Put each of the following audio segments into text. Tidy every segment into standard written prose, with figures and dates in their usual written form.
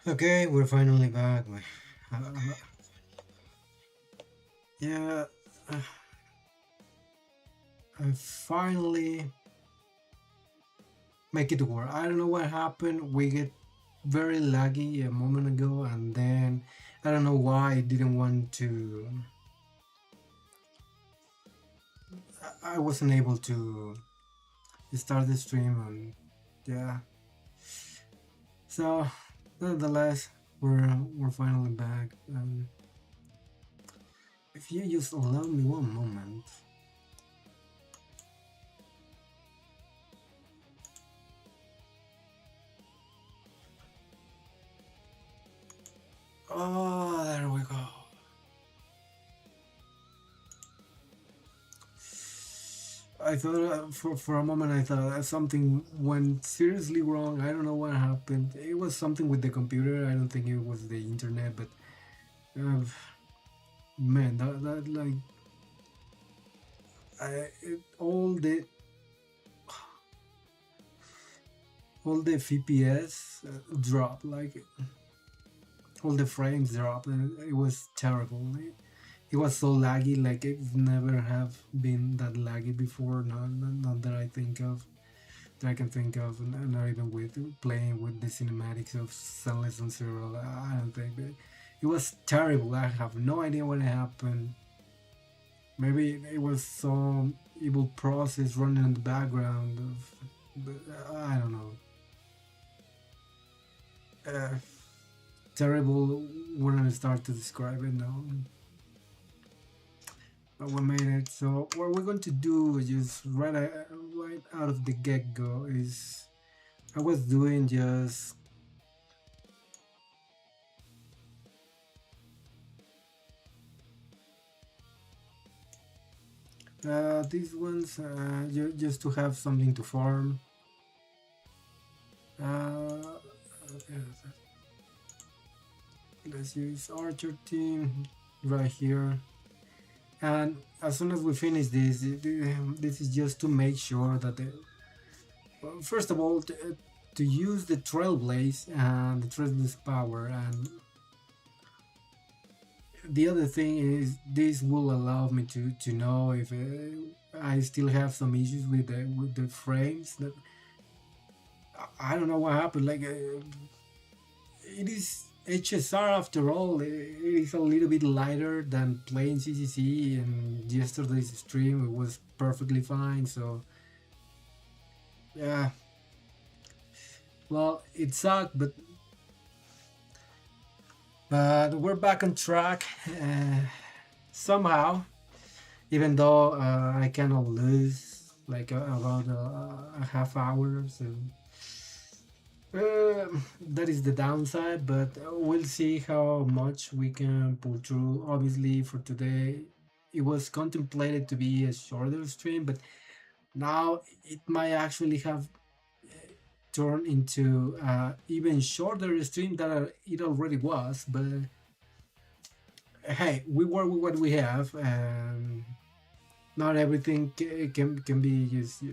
Okay, we're finally back. Yeah, uh, I finally make it work. I don't know what happened. We get very laggy a moment ago, and then I don't know why I didn't want to. I wasn't able to start the stream, and yeah. So, nonetheless, we're finally back. If you just allow me one moment. Oh, there we go. I thought for a moment I thought something went seriously wrong. I don't know what happened. It was something with the computer. I don't think it was the internet, but uh, man, that like all the FPS dropped, like all the frames dropped, and it was terrible. It was so laggy, like it's never have been that laggy before. Not that I think of. That I can think of, and not even with playing with the cinematics of Sunless on Zero. I don't think that it was terrible. I have no idea what happened. Maybe it was some evil process running in the background of, but I don't know. Uh, Terrible. When I start to describe it now. But we made it. So what we're going to do is just right out of the get go is I was doing just these ones just to have something to farm. Uh, let's use Archer team right here. And as soon as we finish this is just to make sure that well, first of all, to use the Trailblaze and the Trailblaze power, and the other thing is this will allow me to know if I still have some issues with the frames. That I don't know what happened. Like it is HSR after all. It is a little bit lighter than playing CCC, and yesterday's stream it was perfectly fine. So yeah, well it sucked, but we're back on track somehow. Even though I cannot lose like about a half hour, so that is the downside. But we'll see how much we can pull through. Obviously, for today, it was contemplated to be a shorter stream, but now it might actually have turned into even shorter stream that it already was. But hey, we work with what we have, and not everything can be just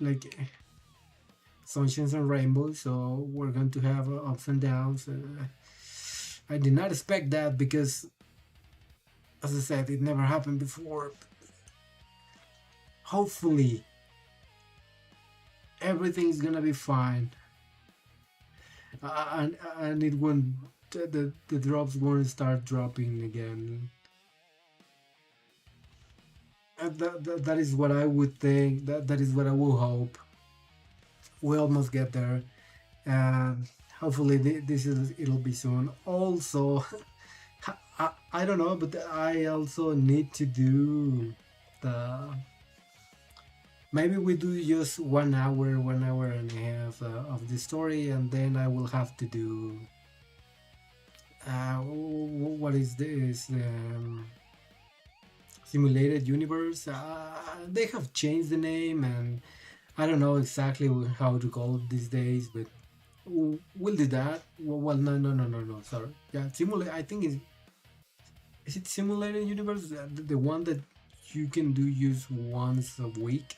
like sunshines and rainbows. So we're going to have ups and downs. I did not expect that because, as I said, it never happened before. Hopefully, everything's gonna be fine, and it won't. The drops won't start dropping again. That is what I would think. That is what I will hope. We almost get there, and hopefully this is it'll be soon. Also, I don't know, but I also need to do the. Maybe we do just 1 hour and a half of the story, and then I will have to do. What is this? Simulated universe. They have changed the name, and I don't know exactly how to call it these days, but we'll do that. Well, no. Sorry. Yeah, simulate. I think is it simulated universe the one that you can do use once a week.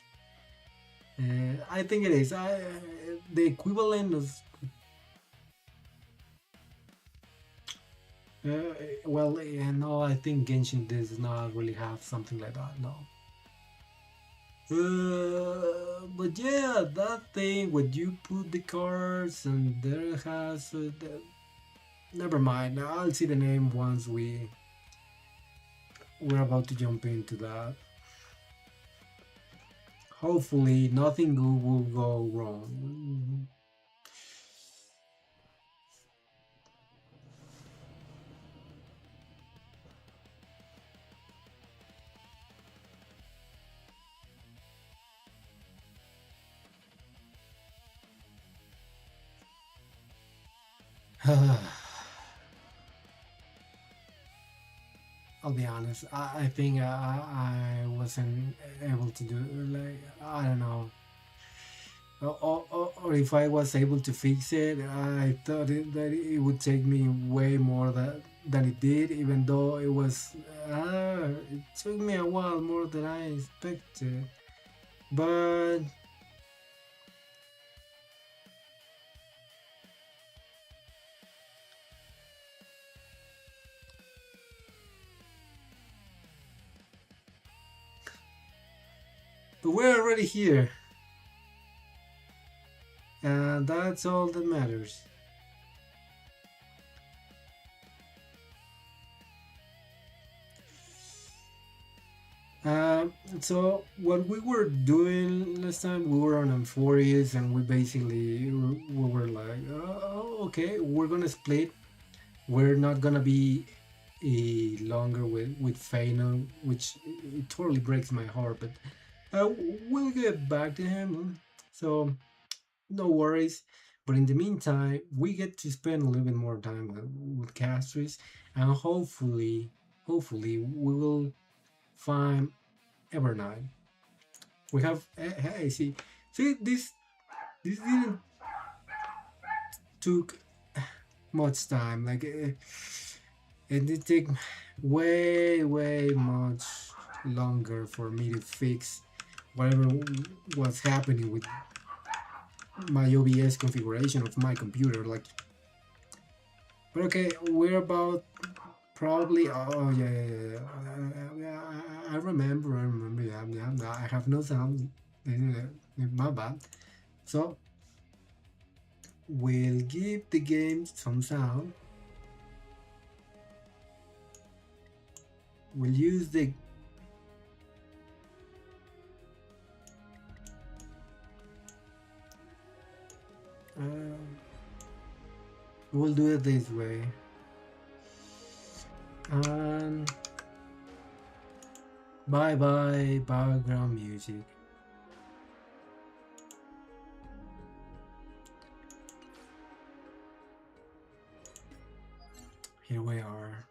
I think it is. The equivalent of. Well, no, I think Genshin does not really have something like that. No. But yeah, that thing when you put the cards and there has never mind. I'll see the name once we're about to jump into that. Hopefully, nothing will go wrong. I'll be honest. I think I wasn't able to do it. Like I don't know, or if I was able to fix it, I thought that it would take me way more than it did. Even though it took me a while more than I expected. But we're already here, and that's all that matters. So what we were doing last time, we were on Amphoreus, and we were like, oh, okay, we're gonna split. We're not gonna be longer with Feynman, which it totally breaks my heart. But we'll get back to him. So no worries. But in the meantime, we get to spend a little bit more time with Castorice, and hopefully, we will find Evernight. We have hey, see this didn't took much time. Like it did take way much longer for me to fix whatever was happening with my OBS configuration of my computer. Like, but okay, we're about probably. Oh yeah. I remember. Yeah. I have no sound. My bad. So we'll give the game some sound. We'll use the we'll do it this way. And bye background music. Here we are.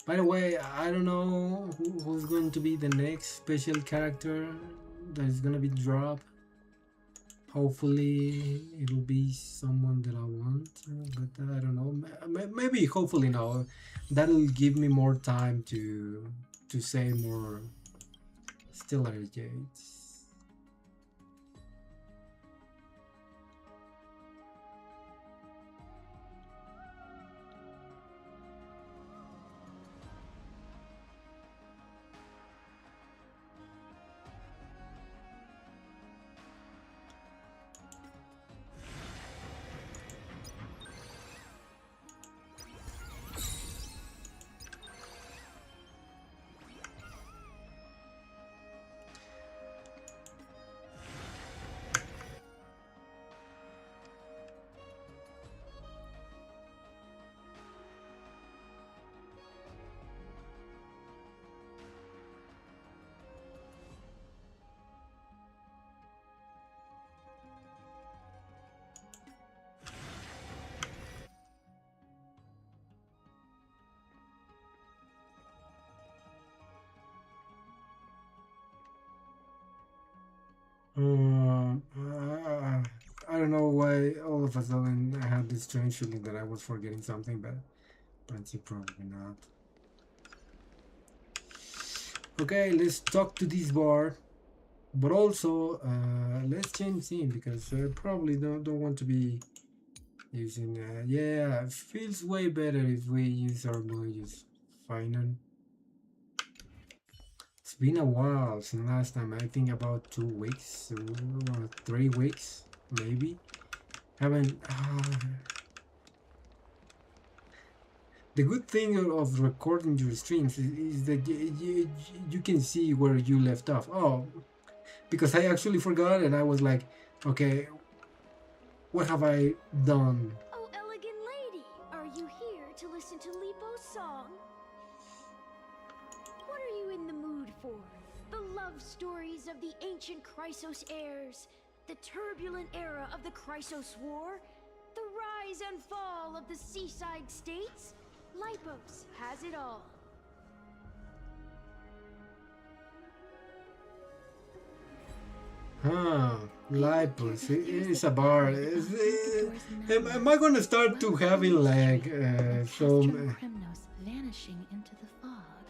By the way, I don't know who's going to be the next special character that is gonna be dropped. Hopefully, it'll be someone that I want, but I don't know. Maybe, hopefully, no. That'll give me more time to say more stellar jades. I don't know why all of a sudden I had this strange feeling that I was forgetting something, but probably not. Okay, let's talk to this bar, but also let's change scene because I probably don't want to be using yeah, it feels way better if we use our emojis. Final. It's been a while since last time. I think about 2 weeks or 3 weeks, maybe. Haven't. The good thing of recording your streams is that you can see where you left off. Oh, because I actually forgot and I was like, okay, what have I done? Oh, elegant lady, are you here to listen to Lipo's song? What are you in the mood for? The love stories of the ancient Chrysos heirs, the turbulent era of the Chrysos War, the rise and fall of the seaside states? Lipos has it all. Huh, Lipos, it's a bar. Am I gonna start to having like some? Vanishing into the fog.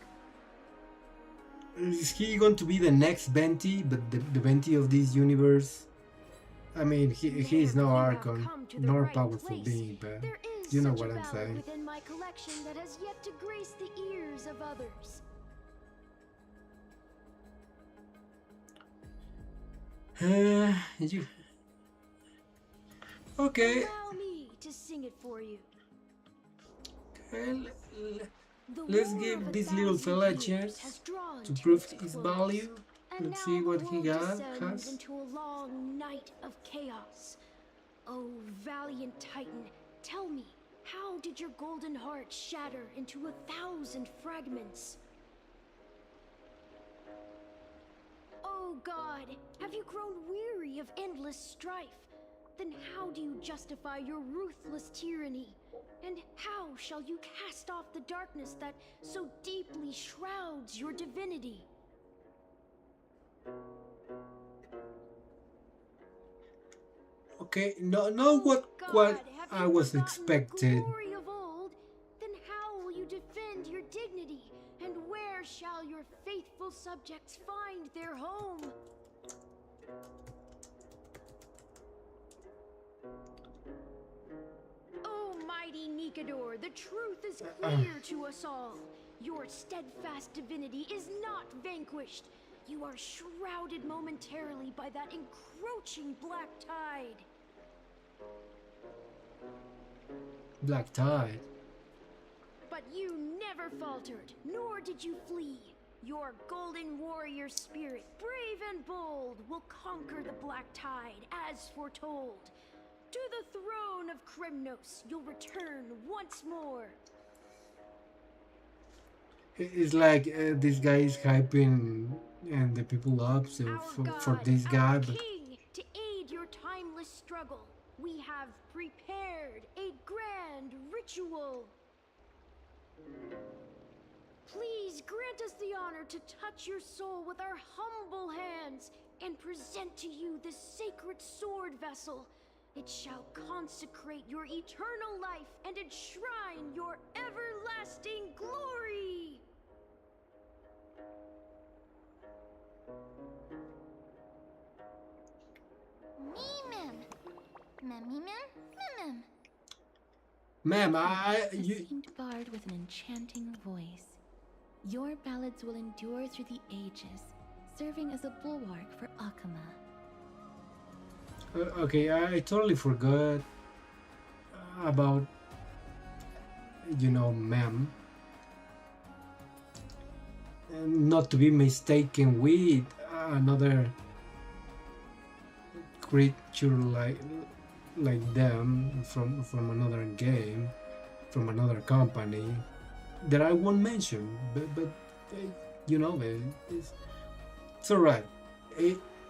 Is he going to be the next Venti, but the Venti of this universe? I mean, he is no Archon, nor right powerful place. being, but There is you know such what a I'm ballad saying. within my collection that has yet to grace the ears of others. You okay? Allow me to sing it for you. Okay, The let's war give of this little 1,000 fella a years chance has drawn to to prove its his close. value. And Let's now see what the he world descends has. into a long night of chaos. Oh, valiant Titan, tell me, how did your golden heart shatter into 1,000 fragments? Oh God, have you grown weary of endless strife? Then how do you justify your ruthless tyranny? And how shall you cast off the darkness that so deeply shrouds your divinity? Okay, no, what have I you was forgotten expected. the glory of old? Then how will you defend your dignity? And where shall your faithful subjects find their home? Oh, mighty Nikador, the truth is clear to us all. Your steadfast divinity is not vanquished. You are shrouded momentarily by that encroaching black tide. Black Tide. But you never faltered, nor did you flee. Your golden warrior spirit, brave and bold, will conquer the black tide, as foretold. To the throne of Kremnos, you'll return once more. It's like this guy is hyping and the people up so for this guy, our but king, to aid your timeless struggle, we have prepared a grand ritual. Please grant us the honor to touch your soul with our humble hands and present to you this sacred sword vessel. It shall consecrate your eternal life and enshrine your everlasting glory. ma'am, A saint bard with an enchanting voice. Your ballads will endure through the ages, serving as a bulwark for Akama. okay, I totally forgot about ma'am. Not to be mistaken with another creature like them from another game, from another company that I won't mention, but it's alright.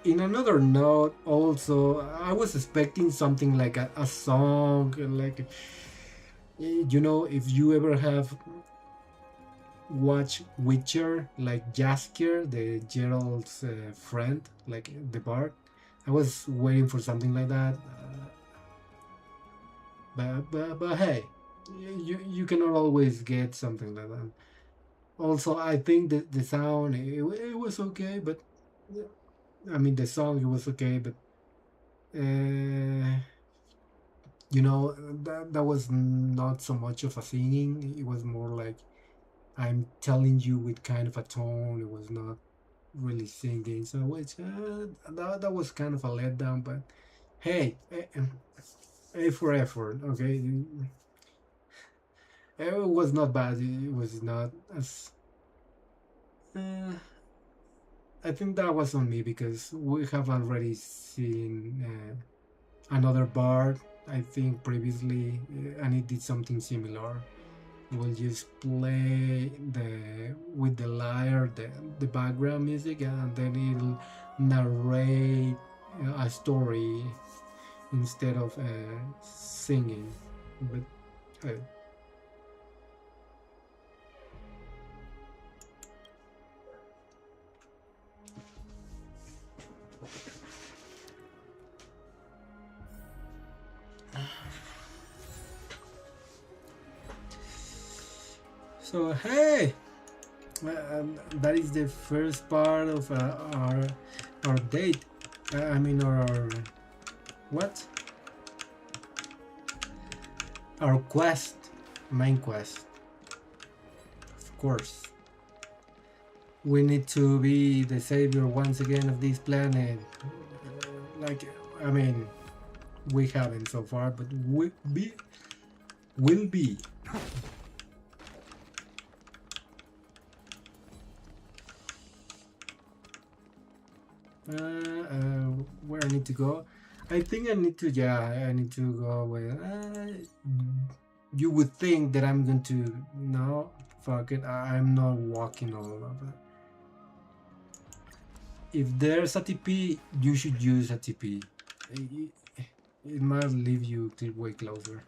In another note, also, I was expecting something like a song, like if you ever have watched Witcher, like Jaskier, the Gerald's friend, like the bard. I was waiting for something like that, but hey, you cannot always get something like that. Also, I think that the sound it was okay, but I mean the song it was okay, but You know, that was not so much of a singing. It was more like I'm telling you with kind of a tone. It was not really singing. So which that was kind of a letdown. But hey, A for effort. Okay, it was not bad. It was not as. Uh, I think that was on me because we have already seen another bard. I think previously, and it did something similar. We'll just play the with the lyre the background music, and then it'll narrate a story instead of singing. But uh, so hey, that is the first part of our date. I mean our what? Our quest, main quest. Of course, we need to be the savior once again of this planet. Like, I mean, we haven't so far, but we be will be. Where I need to go? I think I need to. Yeah, I need to go with. You would think that I'm going to. No, fuck it. I'm not walking all over. If there's a TP, you should use a TP. It might leave you way closer.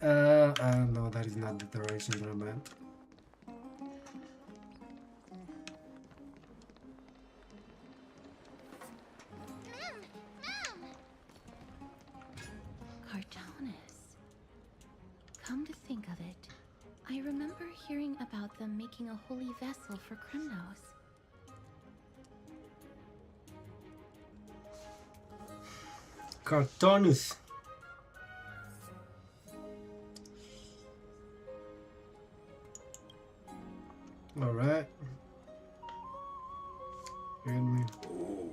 No, that is not the direction that I meant. Cartonis. Come to think of it, I remember hearing about them making a holy vessel for Kremnos. Cartonis. Alright. Oh,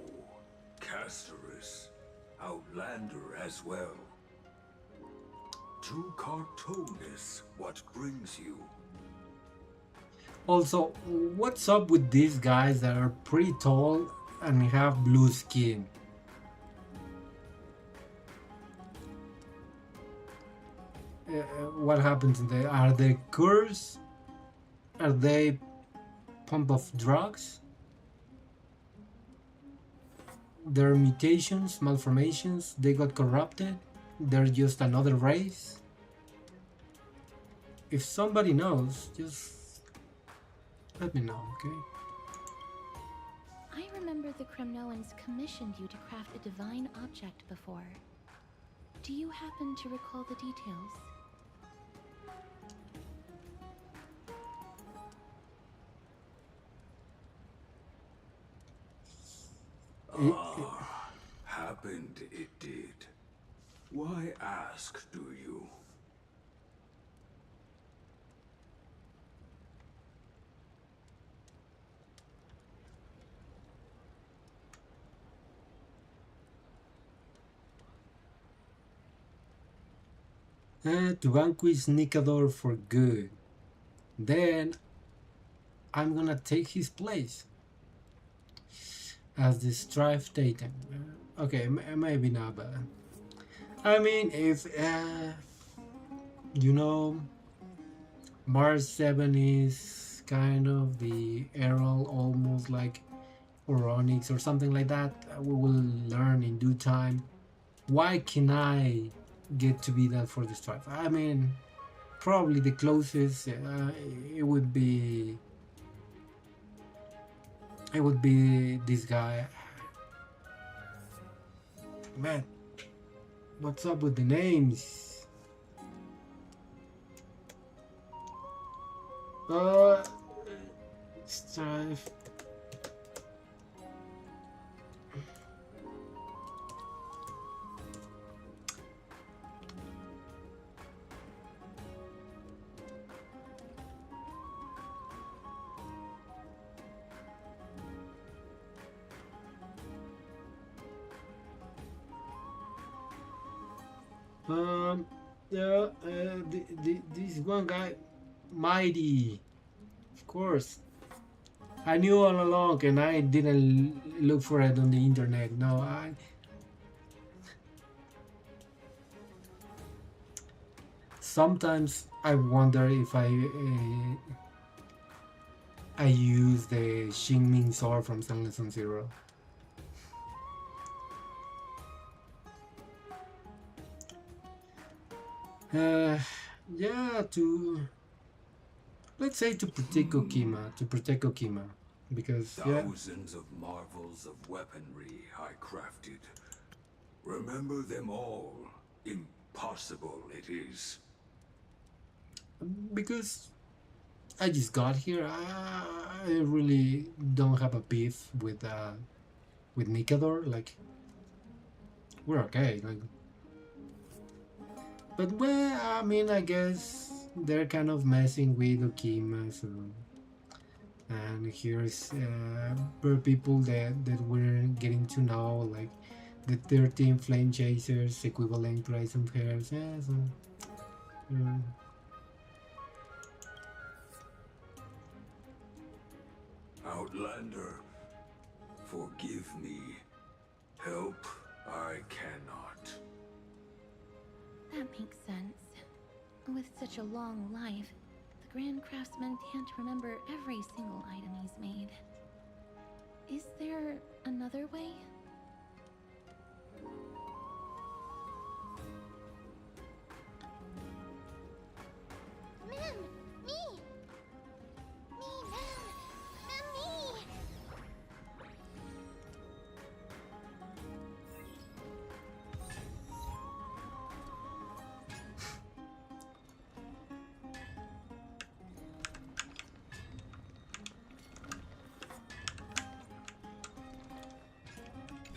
Castorice. Outlander as well. To Cartonis, what brings you? Also, what's up with these guys that are pretty tall and have blue skin? What happens in there? Are they cursed? Are they pump of drugs? They're mutations, malformations, they got corrupted? They're just another race? If somebody knows, just let me know, okay? I remember the Kremnoans commissioned you to craft a divine object before. Do you happen to recall the details? Happened it did. Why ask, do you? To vanquish Nikador for good. Then I'm gonna take his place as the Strife Titan. Okay, maybe not, but I mean, if you know, Mars 7 is kind of the Errol, almost like Oronix or something like that. We will learn in due time. Why can I get to be that for the Strife? I mean, probably the closest it would be this guy. Man, what's up with the names? Strife. Um, yeah, this one guy, Mighty, of course. I knew all along, and I didn't look for it on the internet. No, I sometimes I wonder if I use the Xingming sword from Sun Lesson Zero. Uh, yeah, to let's say to protect Okima, because yeah, Thousands of marvels of weaponry I crafted. Remember them all. Impossible it is. because I just got here. I really don't have a beef with Mikador. Like we're okay. Like, but well, I mean, I guess they're kind of messing with Okima. So, and here's people that we're getting to know, like the 13 flame chasers, equivalent price of hairs. Yeah, so. Yeah. Outlander, forgive me. Help I cannot. That makes sense. With such a long life, the Grand Craftsman can't remember every single item he's made. Is there another way? Mem! Me! Me, Mem! Mem, me!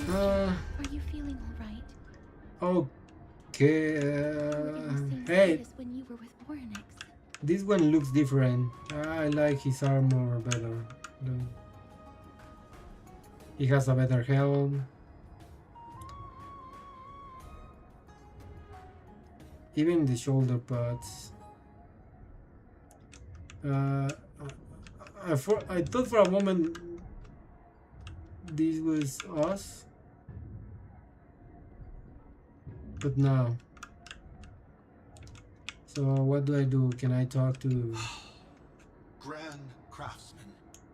Uh, Are you feeling alright? okay. You're in the same Hey, state as when you were with Oryx. this one looks different. I like his armor better. No. He has a better helm. Even the shoulder pads. I thought for a moment this was us, but no. So what do I do? Can I talk to? Grand Craftsman,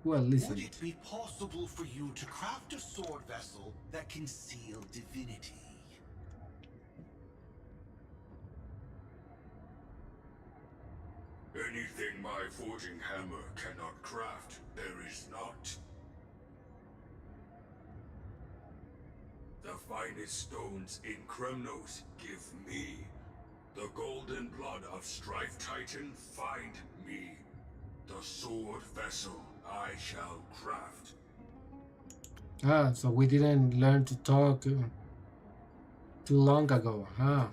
Well, would listen. it be possible for you to craft a sword vessel that can seal divinity? Anything my forging hammer cannot craft, there is not. The finest stones in Kremnos give me. The golden blood of Strife Titan find me. The sword vessel I shall craft. Ah, so we didn't learn to talk too long ago, huh?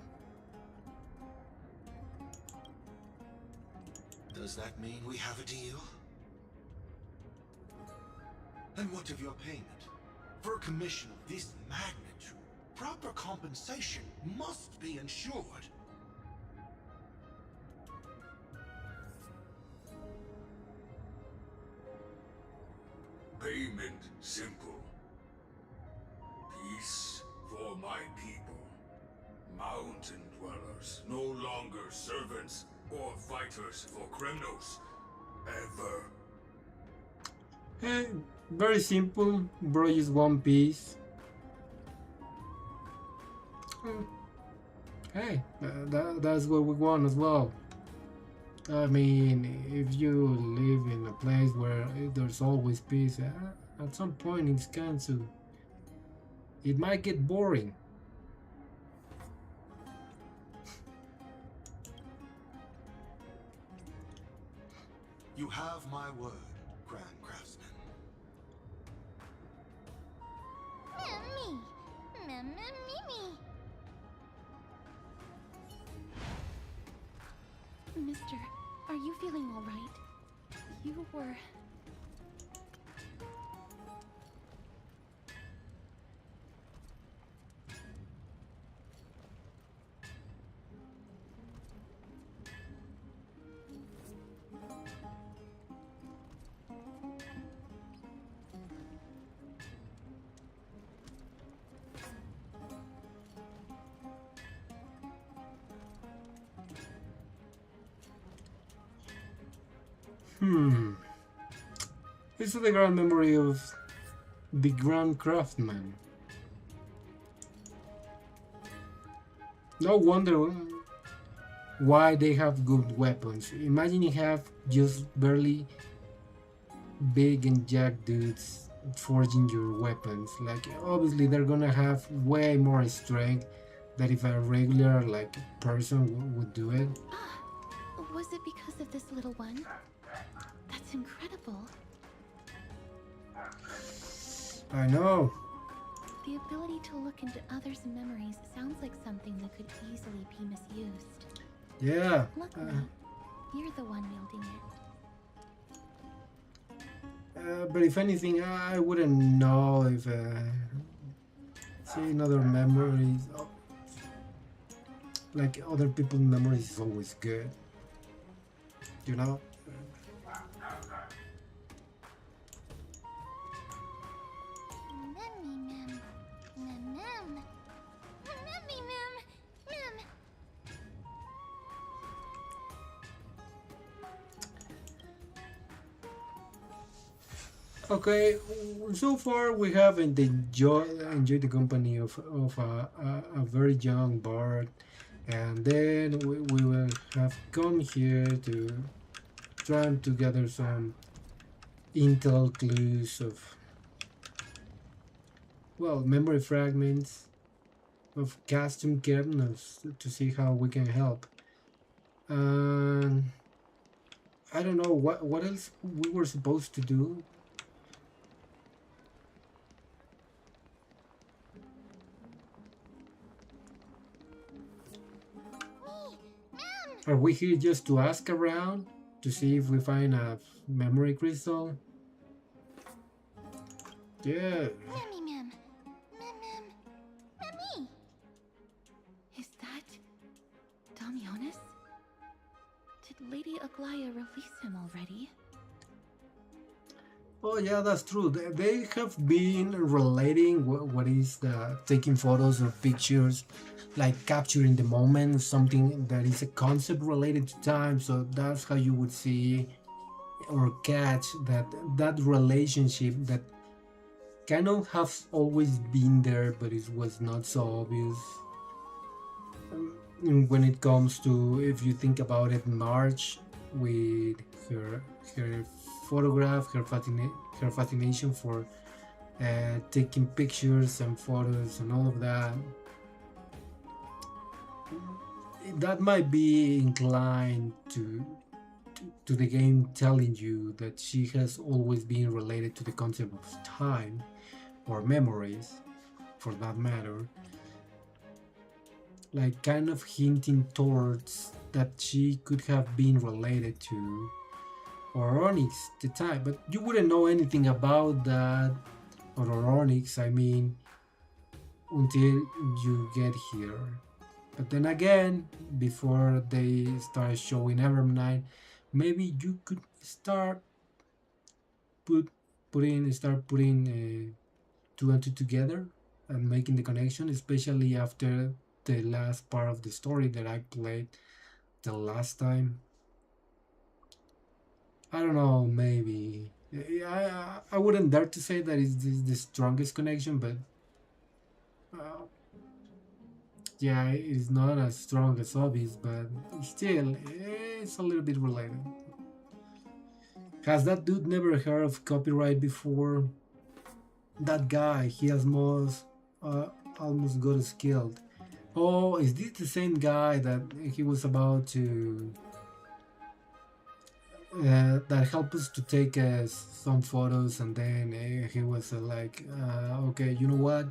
Does that mean we have a deal? And what of your payment? For a commission of this magnitude, proper compensation must be ensured. Payment simple. Peace for my people. Mountain dwellers, no longer servants or fighters for Kremnos. Ever. Eh, very simple. Bro, just one piece. Hey, that's what we want as well. I mean, if you live in a place where there's always peace, at some point it's kind of, it might get boring. You have my word, Grand Craftsman. Me! Mem, me, me! Mister, are you feeling alright? You were... Hmm. It's the grand memory of the Grand Craftsman. No wonder why they have good weapons. Imagine you have just barely big and jack dudes forging your weapons. Like obviously they're gonna have way more strength than if a regular like person would do it. Was it because of this little one? That's incredible. I know. The ability to look into others' memories sounds like something that could easily be misused. Yeah. Luckily, you're the one wielding it. But if anything, I wouldn't know if seeing other memories, like other people's memories, is always good. You know. Okay, so far we have enjoyed the company of a very young bard, and then we will have come here to try to gather some intel clues of, well, memory fragments of custom kernels to see how we can help. And I don't know what else we were supposed to do. Are we here just to ask around to see if we find a memory crystal? Yeah. Is that Damionis? Did Lady Aglaya release him already? Oh yeah, that's true. They have been relating what is the taking photos or pictures, like capturing the moment, something that is a concept related to time. So that's how you would see or catch that relationship that kind of has always been there, but it was not so obvious. When it comes to, if you think about it, March with her photograph, her fascination for taking pictures and photos and all of that. That might be inclined to the game telling you that she has always been related to the concept of time or memories, for that matter. Like kind of hinting towards that she could have been related to Oronix the time, but you wouldn't know anything about that or Oronix, I mean, until you get here. But then again, before they start showing Evernight, maybe you could start putting two and two together and making the connection, especially after the last part of the story that I played the last time. I don't know, maybe. I wouldn't dare to say that it's the strongest connection, but uh, yeah, it's not as strong as Obvious, but still, it's a little bit related. Has that dude never heard of copyright before? That guy, he has almost got us killed. Oh, is this the same guy that he was about to that helped us to take some photos, and then he was like, okay, you know what?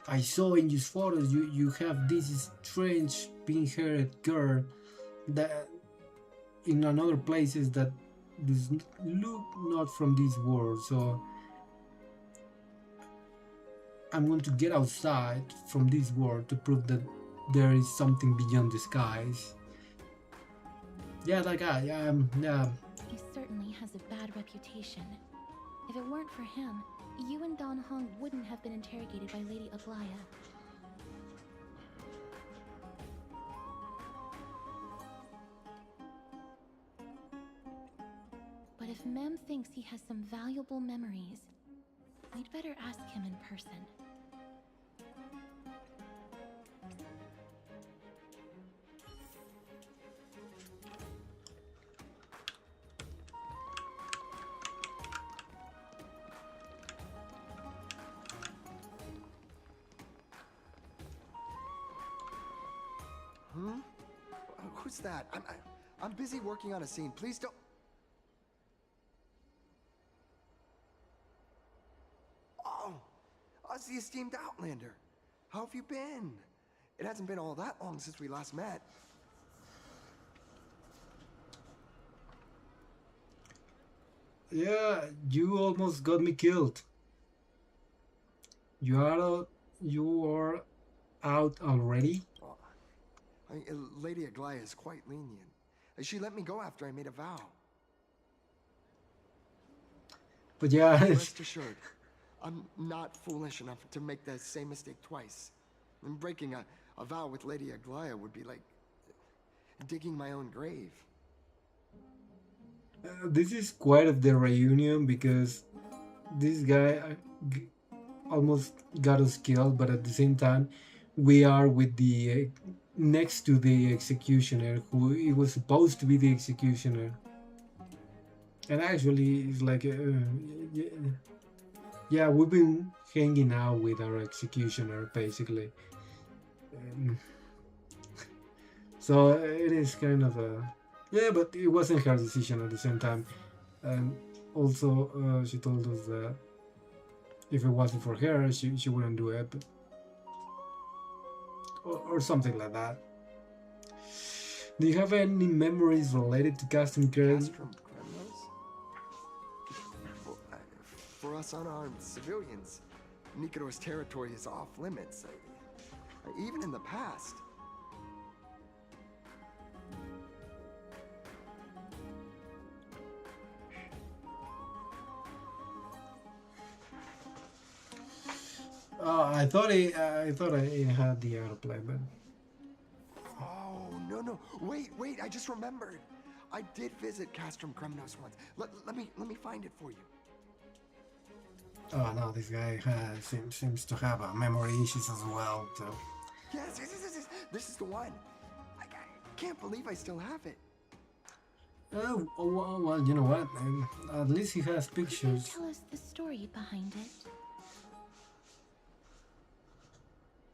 I saw in these photos you have this strange pink-haired girl that in another places that does look not from this world. So I'm going to get outside from this world to prove that there is something beyond the skies. Yeah, that guy. Yeah. He certainly has a bad reputation. If it weren't for him, you and Don Hong wouldn't have been interrogated by Lady Aglaya. But if Mem thinks he has some valuable memories, we'd better ask him in person. Hmm? Who's that? I'm busy working on a scene. Please don't. Oh, us the esteemed Outlander. How have you been? It hasn't been all that long since we last met. Yeah, you almost got me killed. You are out already? Oh, Lady Aglaia is quite lenient. She let me go after I made a vow. But yeah, Rest assured, I'm not foolish enough to make the same mistake twice. And breaking a vow with Lady Aglaia would be like digging my own grave. this is quite of the reunion because this guy almost got us killed, but at the same time, we are with the next to the executioner, who it was supposed to be the executioner, and actually, it's like, yeah, we've been hanging out with our executioner basically. Um, so it is kind of a, yeah, but it wasn't her decision at the same time, and also she told us that if it wasn't for her, she wouldn't do it, but, or something like that. Do you have any memories related to Castrum Curse? Castrum criminals? For us unarmed civilians, Nikodor's territory is off limits. Even in the past. I thought I had the autoplay, but Oh, no. Wait, I just remembered. I did visit Castrum Kremnos once. Let me find it for you. oh no, this guy seems to have memory issues as well. So Yes. This is the one. I can't believe I still have it. well, you know what? At least he has Could you pictures. tell us the story behind it?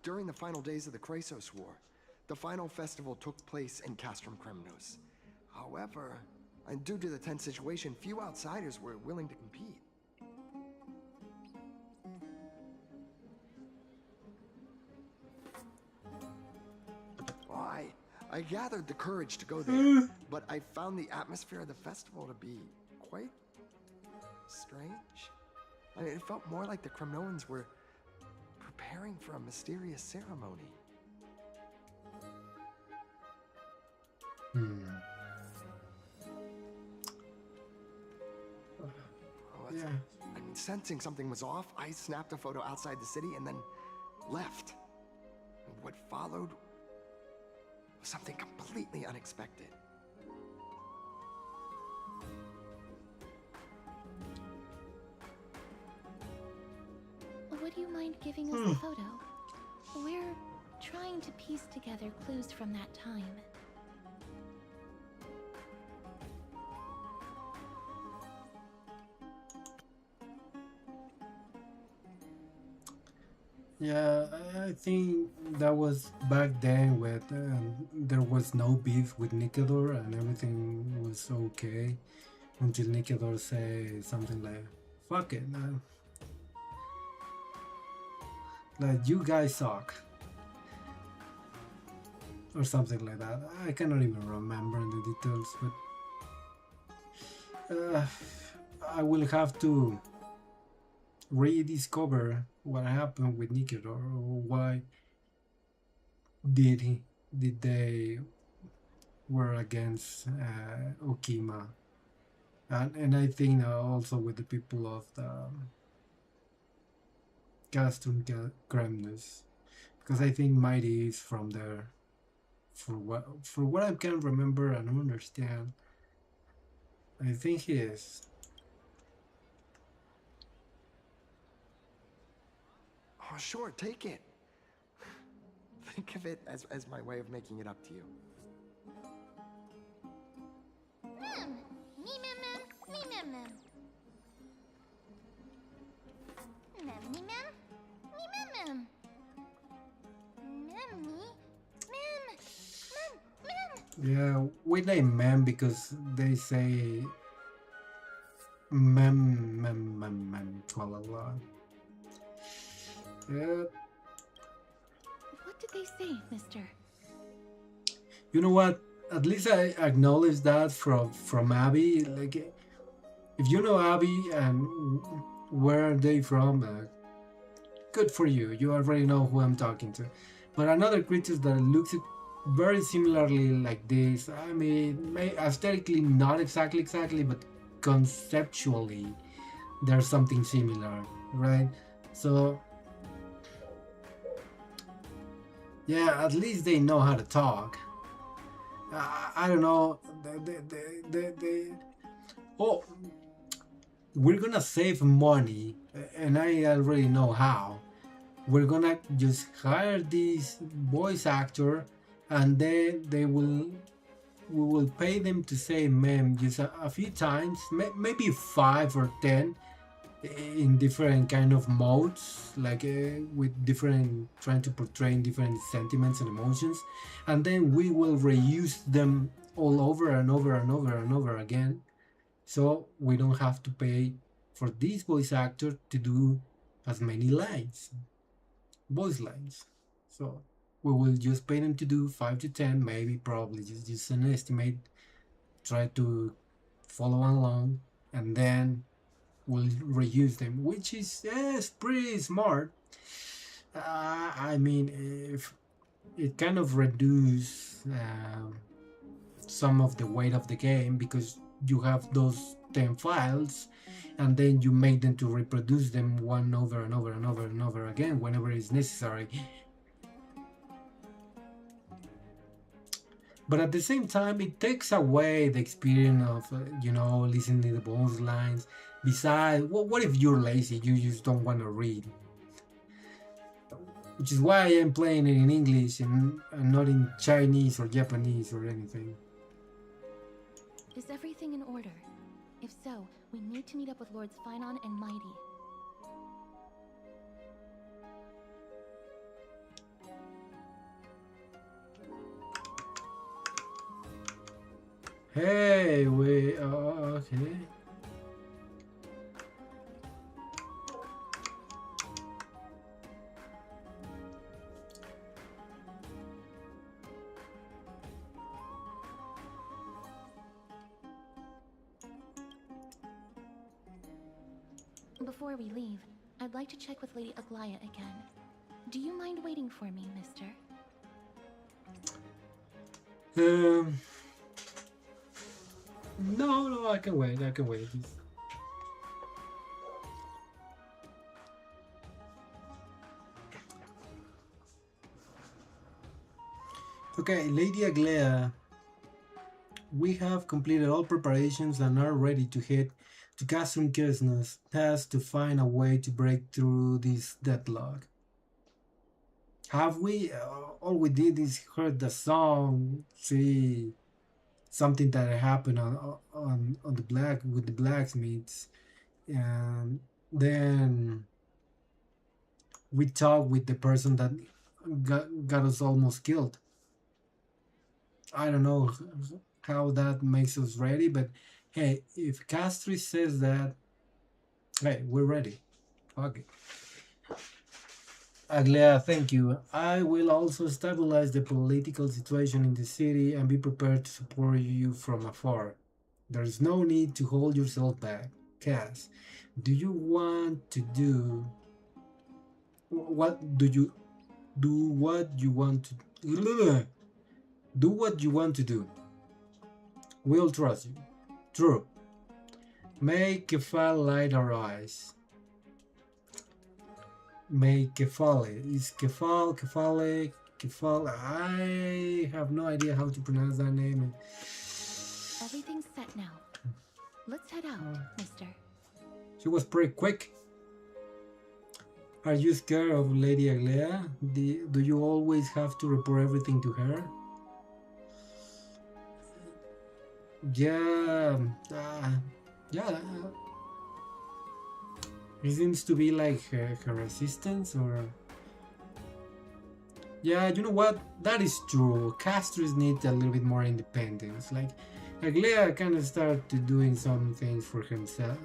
During the final days of the Chrysos War, the final festival took place in Castrum Kremnos. However, and due to the tense situation, few outsiders were willing to compete. I gathered the courage to go there, but I found the atmosphere of the festival to be quite strange. It felt more like the Kremnoans were preparing for a mysterious ceremony. Yeah. And sensing something was off, I snapped a photo outside the city and then left. And what followed was something completely unexpected. Would you mind giving us a photo? We're trying to piece together clues from that time. Yeah, I think that was back then when there was no beef with Nikodor and everything was okay until Nikodor said something like, fuck it, man. Like, you guys suck. Or something like that. I cannot even remember the details, but I will have to rediscover what happened with Nikodor, or why did they were against Okima, and I think also with the people of the Castrum Kremnus, because I think Mighty is from there. For what I can remember and understand, I think he is. Oh, sure, take it. Think of it as my way of making it up to you. Me mem mem, me mem mem. Mem me mem, me mem mem. Mem me, mem, mem. Yeah, we name mem because they say mem a lot. Yeah, What did they say, mister? you know what? At least I acknowledge that from Abby. Like, if you know Abby and where are they from, good for you. You already know who I'm talking to. But another creature that looks very similarly like this. I mean, aesthetically not exactly, but conceptually there's something similar, right? So yeah, at least they know how to talk. I don't know. Oh, we're gonna save money, and I already know how. We're gonna just hire this voice actor, and then we will pay them to say mem just a few times, maybe 5 or 10, in different kind of modes, like with different, trying to portray different sentiments and emotions, and then we will reuse them all over and over and over and over again, so we don't have to pay for this voice actor to do as many lines, voice lines. So we will just pay them to do 5 to 10, maybe, probably, just an estimate. Try to follow along, and then we'll reuse them, which is, yes, pretty smart. I mean, if it kind of reduce some of the weight of the game, because you have those 10 files, and then you make them to reproduce them one over and over and over and over again whenever it's necessary. But at the same time, it takes away the experience of listening to the voice lines. Besides, what if you're lazy, you just don't want to read, which is why I am playing it in English and not in Chinese or Japanese or anything. Is everything in order? If so, we need to meet up with Lords Finon and Mighty. Hey, okay. Before we leave, I'd like to check with Lady Aglaya again. Do you mind waiting for me, mister? No, I can wait. Okay, Lady Aglaya, we have completed all preparations and are ready to head to Castorice's task to find a way to break through this deadlock. Have we? All we did is heard the song, see something that happened on the blacksmiths, and then we talked with the person that got us almost killed. I don't know how that makes us ready, but hey, if Castorice says that, hey, we're ready. Okay. Aglea, thank you. I will also stabilize the political situation in the city and be prepared to support you from afar. There is no need to hold yourself back. Cass, do you want to do what you want to do what you want to do. We'll trust you. True. Make Kefal light our eyes. Make Kefale. Is Kefale. I have no idea how to pronounce that name. Everything's set now. Let's head out, mister. She was pretty quick. Are you scared of Lady Aglea? Do you always have to report everything to her? Yeah, yeah. It seems to be like her resistance, or yeah, you know what? That is true. Castorice need a little bit more independence. Like Aglea kind of started doing some things for himself.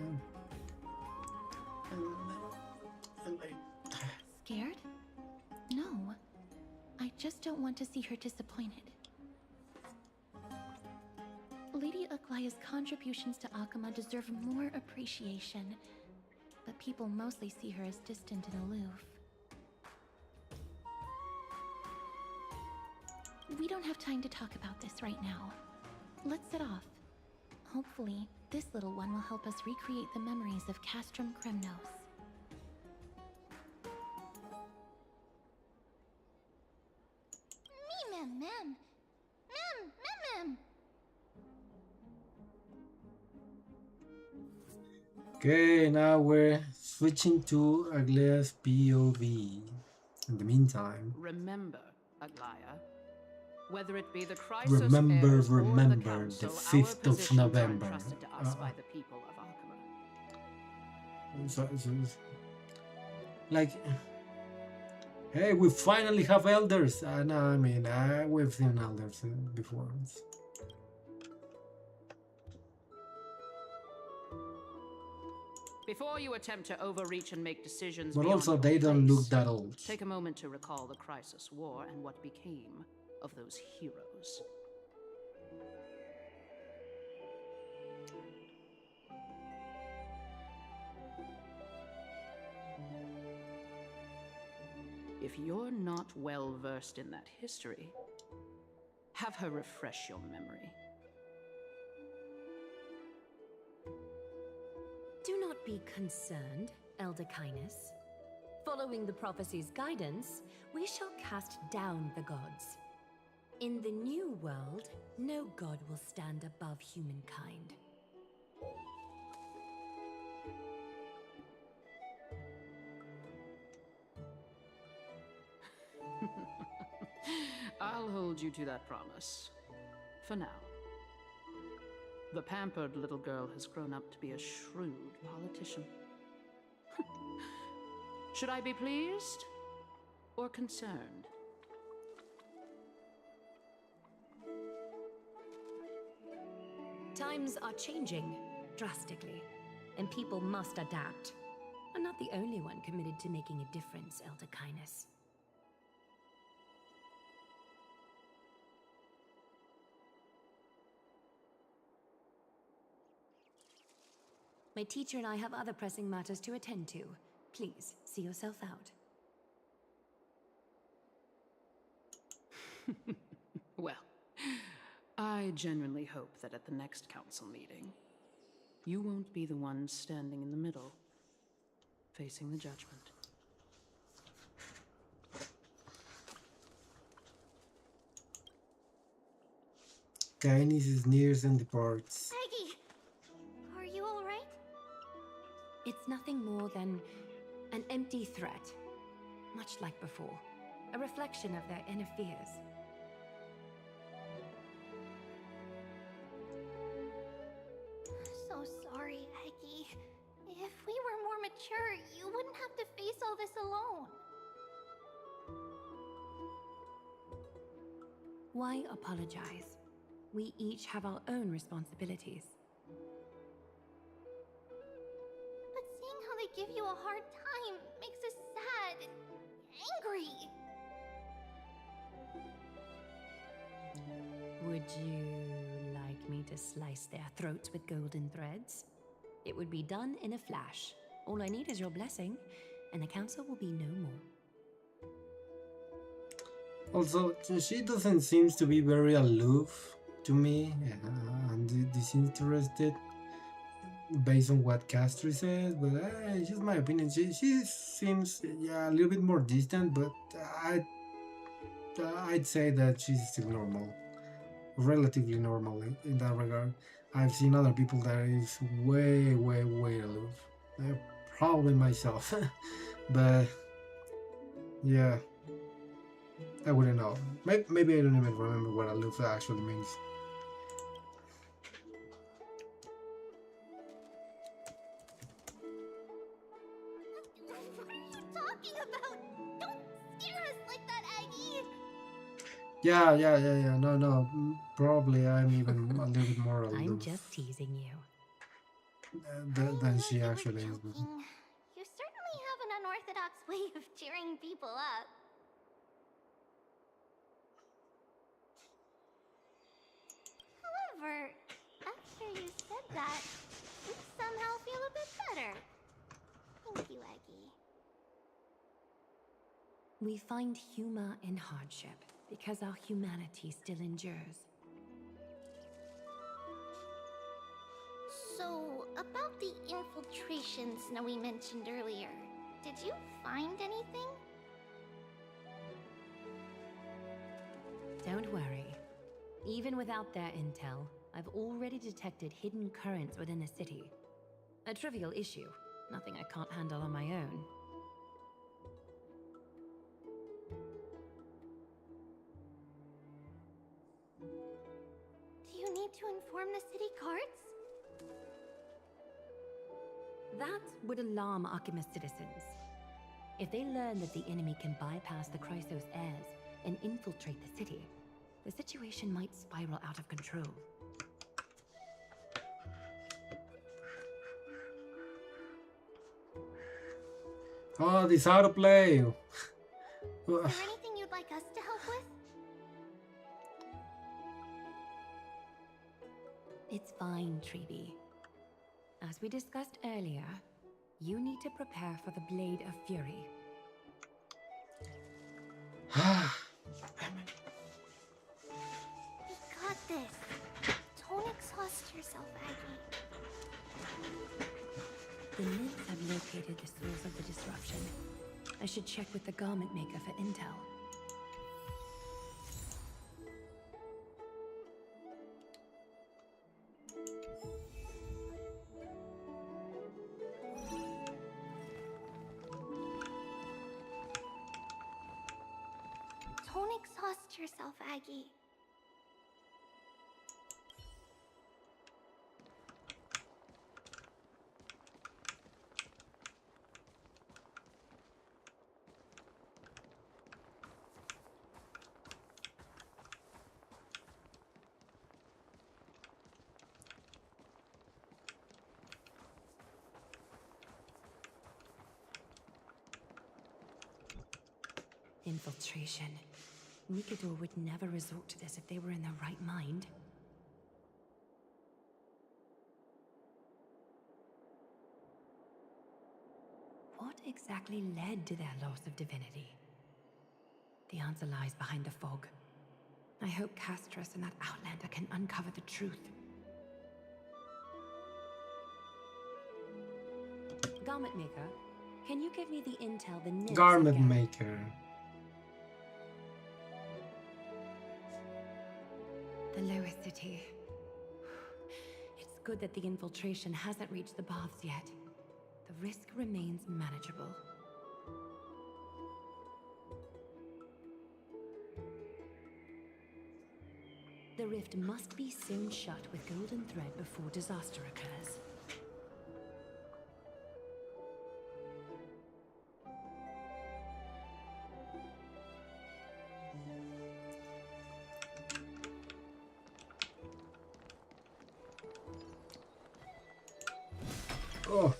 Scared? No. I just don't want to see her disappointed. Lady Aglaya's contributions to Akama deserve more appreciation, but people mostly see her as distant and aloof. We don't have time to talk about this right now. Let's set off. Hopefully, this little one will help us recreate the memories of Castrum Kremnos. Mem, mem. Mem, mem, mem. Okay, now we're switching to Aglea's POV. In the meantime, Remember, Aglaya, whether it be the crisis remember heirs or the council, 5th our of positions are November. entrusted to us by the people of Akama. Like, hey, we finally have elders. No, I mean, we've seen elders before. Before you attempt to overreach and make decisions, But beyond also, your they don't look place, that old. take a moment to recall the Crisis War and what became of those heroes. If you're not well versed in that history, have her refresh your memory. Do not be concerned, Elder Kindness. Following the prophecy's guidance, we shall cast down the gods. In the new world, no god will stand above humankind. I'll hold you to that promise. For now. The pampered little girl has grown up to be a shrewd politician. Should I be pleased or concerned? Times are changing drastically, and people must adapt. I'm not the only one committed to making a difference, Elder Kindness. My teacher and I have other pressing matters to attend to. Please, see yourself out. Well, I genuinely hope that at the next council meeting, you won't be the one standing in the middle, facing the judgment. Kindness sneers and departs. Peggy, are you alright? It's nothing more than an empty threat, much like before. A reflection of their inner fears. So sorry, Peggy. If we were more mature, you wouldn't have to face all this alone. Why apologize? We each have our own responsibilities. But seeing how they give you a hard time makes us sad and angry. Would you like me to slice their throats with golden threads? It would be done in a flash. All I need is your blessing, and the council will be no more. Also, she doesn't seem to be very aloof to me and disinterested based on what Castorice says, but it's just my opinion. She seems a little bit more distant, but I'd say that she's still normal, relatively normal in that regard. I've seen other people that is way aloof, probably myself, but Yeah, I wouldn't know. Maybe I don't even remember what aloof actually means. What are you talking about? Don't scare us like that, Aggie! Yeah. No. Probably I'm even a little bit more I'm just aloof teasing you. than I she knew you actually were is. But joking. You certainly have an unorthodox way of cheering people up. However, after you said that, we somehow feel a bit better. Thank you, Aggie. We find humor in hardship because our humanity still endures. So, about the infiltration Snowy mentioned earlier, did you find anything? Don't worry. Even without their intel, I've already detected hidden currents within the city. A trivial issue, nothing I can't handle on my own. Do you need to inform the city guards? That would alarm Archimus citizens. If they learn that the enemy can bypass the Chrysos airs and infiltrate the city, the situation might spiral out of control. oh, this autoplay. Is there anything you'd like us to help with? It's fine, Treeby. As we discussed earlier, you need to prepare for the Blade of Fury. We got this. Don't exhaust yourself, Aggie. The nymphs have located the source of the disruption. I should check with the garment maker for intel. Don't exhaust yourself, Aggie. Infiltration. Nikador would never resort to this if they were in their right mind. What exactly led to their loss of divinity? The answer lies behind the fog. I hope Castorice and that Outlander can uncover the truth. Garment maker, can you give me the intel the nymphs Garment have gathered? maker. The lower city. It's good that the infiltration hasn't reached the baths yet. The risk remains manageable. The rift must be sewn shut with golden thread before disaster occurs. Oh.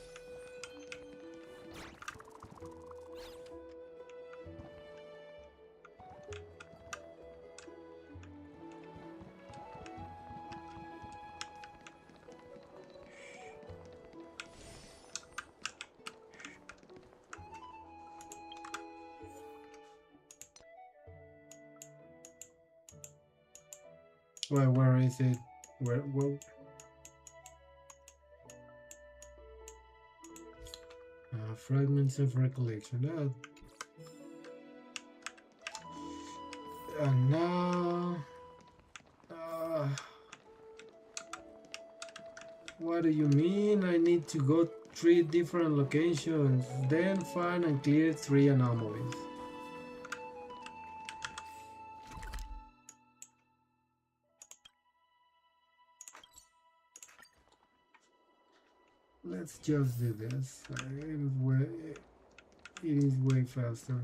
Well, where is it? Where? Fragments of recollection. And now, what do you mean? I need to go 3 different locations, then find and clear 3 anomalies. let's just do this. It is way faster.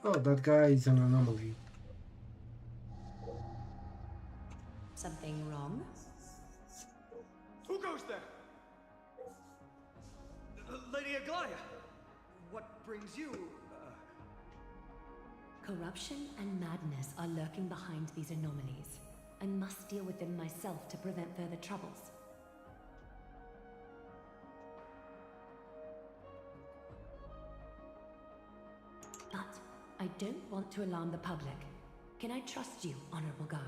Oh, that guy is an anomaly. Something wrong? Who goes there? Lady Aglaya! What brings you, Corruption and madness are lurking behind these anomalies. I must deal with them myself to prevent further troubles. But I don't want to alarm the public. Can I trust you, Honorable Guard?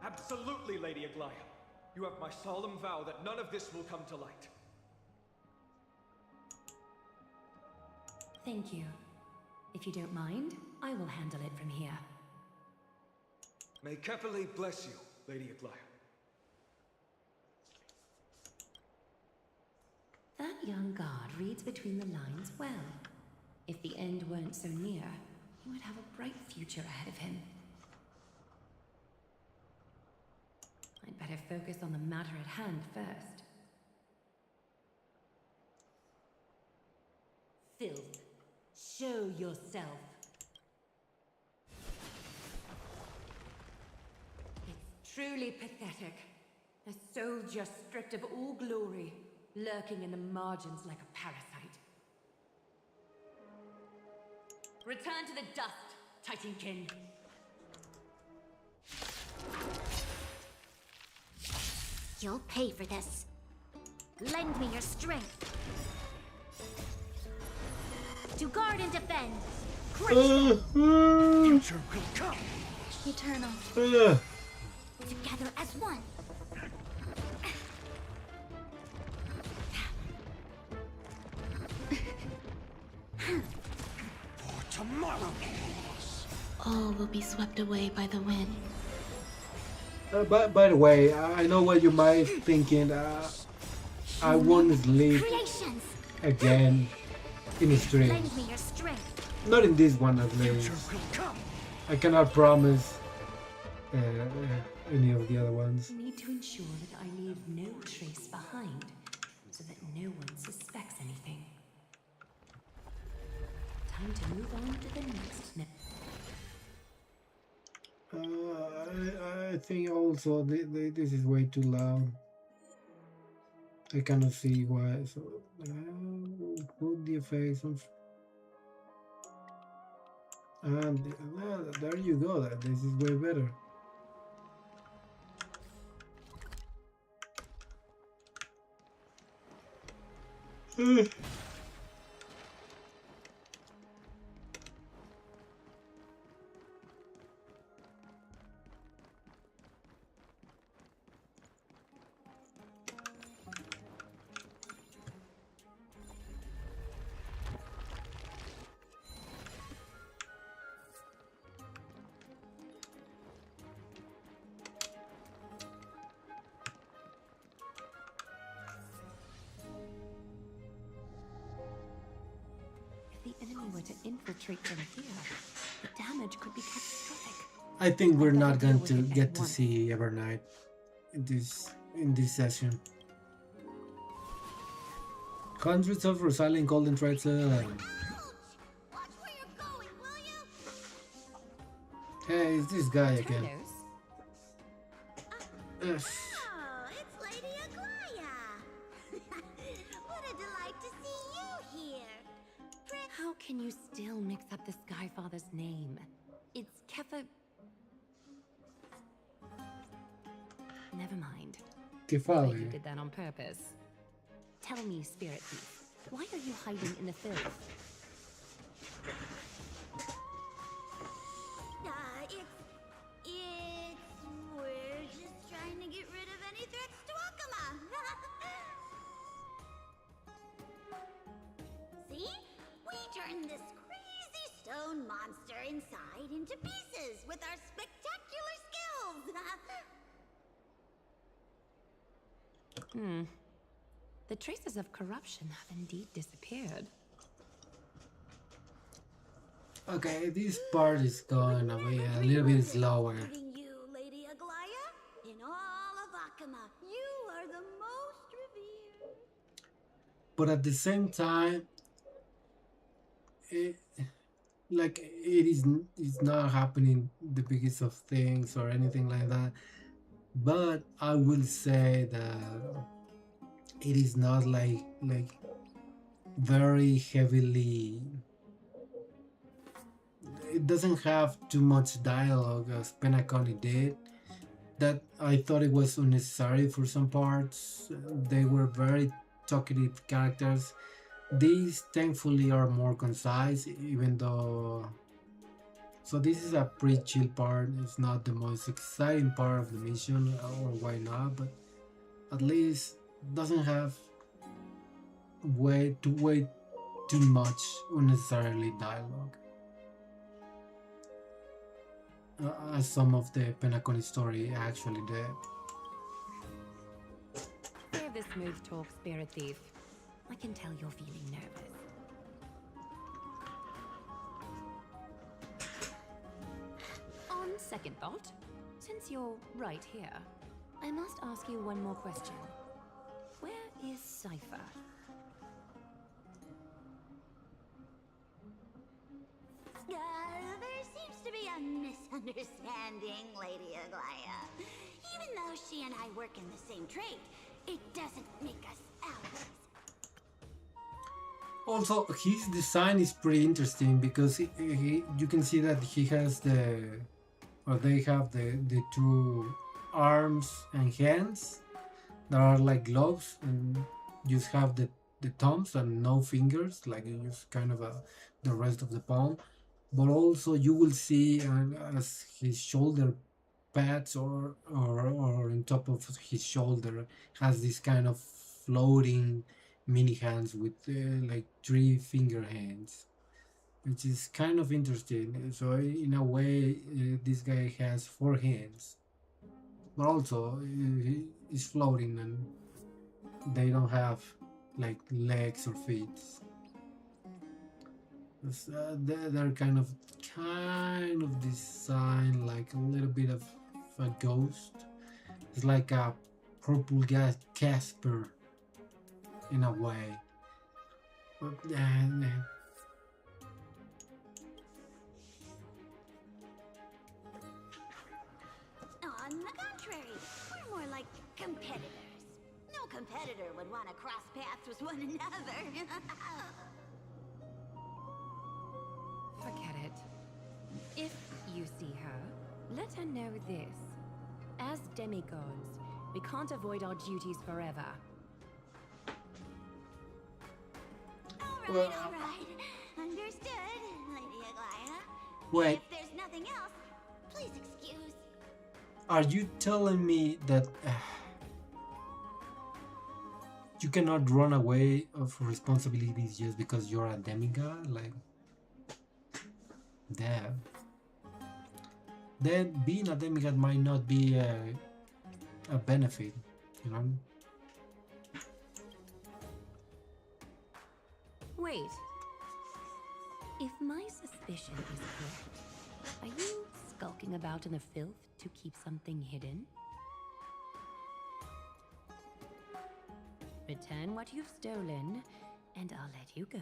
Absolutely, Lady Aglaya. You have my solemn vow that none of this will come to light. Thank you. If you don't mind, I will handle it from here. May Kepale bless you, Lady Aglaya. That young guard reads between the lines well. If the end weren't so near, he would have a bright future ahead of him. I'd better focus on the matter at hand first. Filth, show yourself. It's truly pathetic. A soldier stripped of all glory, lurking in the margins like a parasite. Return to the dust, Titankin. You'll pay for this. Lend me your strength. To guard and defend. Future will come. Eternal. Together as one. For tomorrow. All will be swept away by the wind. By the way, I know what you might be thinking. I won't sleep Creations. again in the stream. Lend me your strength. Not in this one at least. I cannot promise any of the other ones. Need to ensure that I leave no trace behind, so that no one suspects anything. Time to move on to the next step. I think also this is way too loud. I cannot see why. So put the effects on. And there you go. This is way better. If the enemy were to infiltrate from here, the damage could be catastrophic. I think we're not going to get to see Evernight in this session. Hundreds of resilient golden threads. Watch where you're going, will you? Hey, it's this guy again. Oh, it's Lady Aglaya. What a delight to see you here. How can you still mix up the Skyfather's name? It's Kefa... Never mind. Kefali. You did that on purpose. Tell me, Spirit Thief, why are you hiding in the filth? We're just trying to get rid of any threats to Akama. See? We turned this crazy stone monster inside into pieces with our spectacular skills. The traces of corruption have indeed disappeared. Okay, this part is going a, a little bit slower. Including you, Lady Aglaya. In all of Akama, you are the most revered. But at the same time, it, like it's not happening the biggest of things or anything like that. But I will say that it is not like very heavily. It doesn't have too much dialogue as Penacony did. That I thought it was unnecessary for some parts. They were very talkative characters. These thankfully are more concise, even though. So this is a pretty chill part. It's not the most exciting part of the mission, or why not? But at least doesn't have way too much unnecessarily dialogue. As some of the Penacony story actually did. Save the smooth talk, Spirit Thief. I can tell you're feeling nervous. On second thought, since you're right here, I must ask you one more question. Where is Cypher? There seems to be a misunderstanding, Lady Aglaya. Even though she and I work in the same trade, it doesn't make us allies. Also, his design is pretty interesting because you can see that he has they have the two arms and hands that are like gloves, and just have the thumbs and no fingers, like you just kind of the rest of the palm. But also you will see as his shoulder pads or on top of his shoulder has this kind of floating mini hands with like 3 finger hands, which is kind of interesting. So in a way, this guy has 4 hands, but also he's floating and they don't have like legs or feet. They're kind of designed like a little bit of a ghost. It's like a purple gas Casper in a way. But On the contrary, we're more like competitors. No competitor would want to cross paths with one another. Forget it. If you see her, let her know this. As demigods, we can't avoid our duties forever. All right. Understood, Lady Aglaya. wait, If there's nothing else, please excuse. are you telling me that you cannot run away of responsibilities just because you're a demigod? Like, damn. Then being a demigod might not be a benefit, you know? Wait. If my suspicion is correct, are you skulking about in the filth to keep something hidden? Return what you've stolen, and I'll let you go.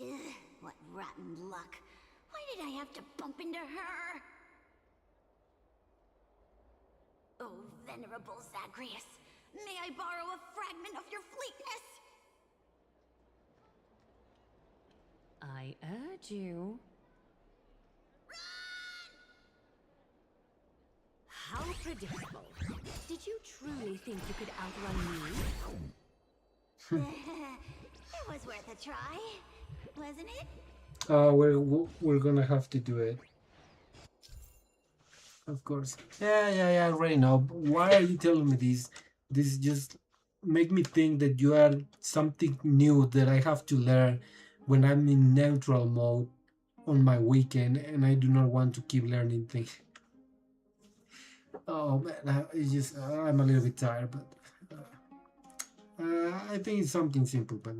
Ugh, what rotten luck. Why did I have to bump into her? Oh, venerable Zagreus, may I borrow a fragment of your fleetness? I urge you. How predictable. Did you truly think you could outrun me? It was worth a try, wasn't it? We're gonna have to do it. Of course. Yeah, I already know. Why are you telling me this? This just make me think that you are something new that I have to learn when I'm in neutral mode on my weekend and I do not want to keep learning things. Oh man, it's just I'm a little bit tired, but I think it's something simple, but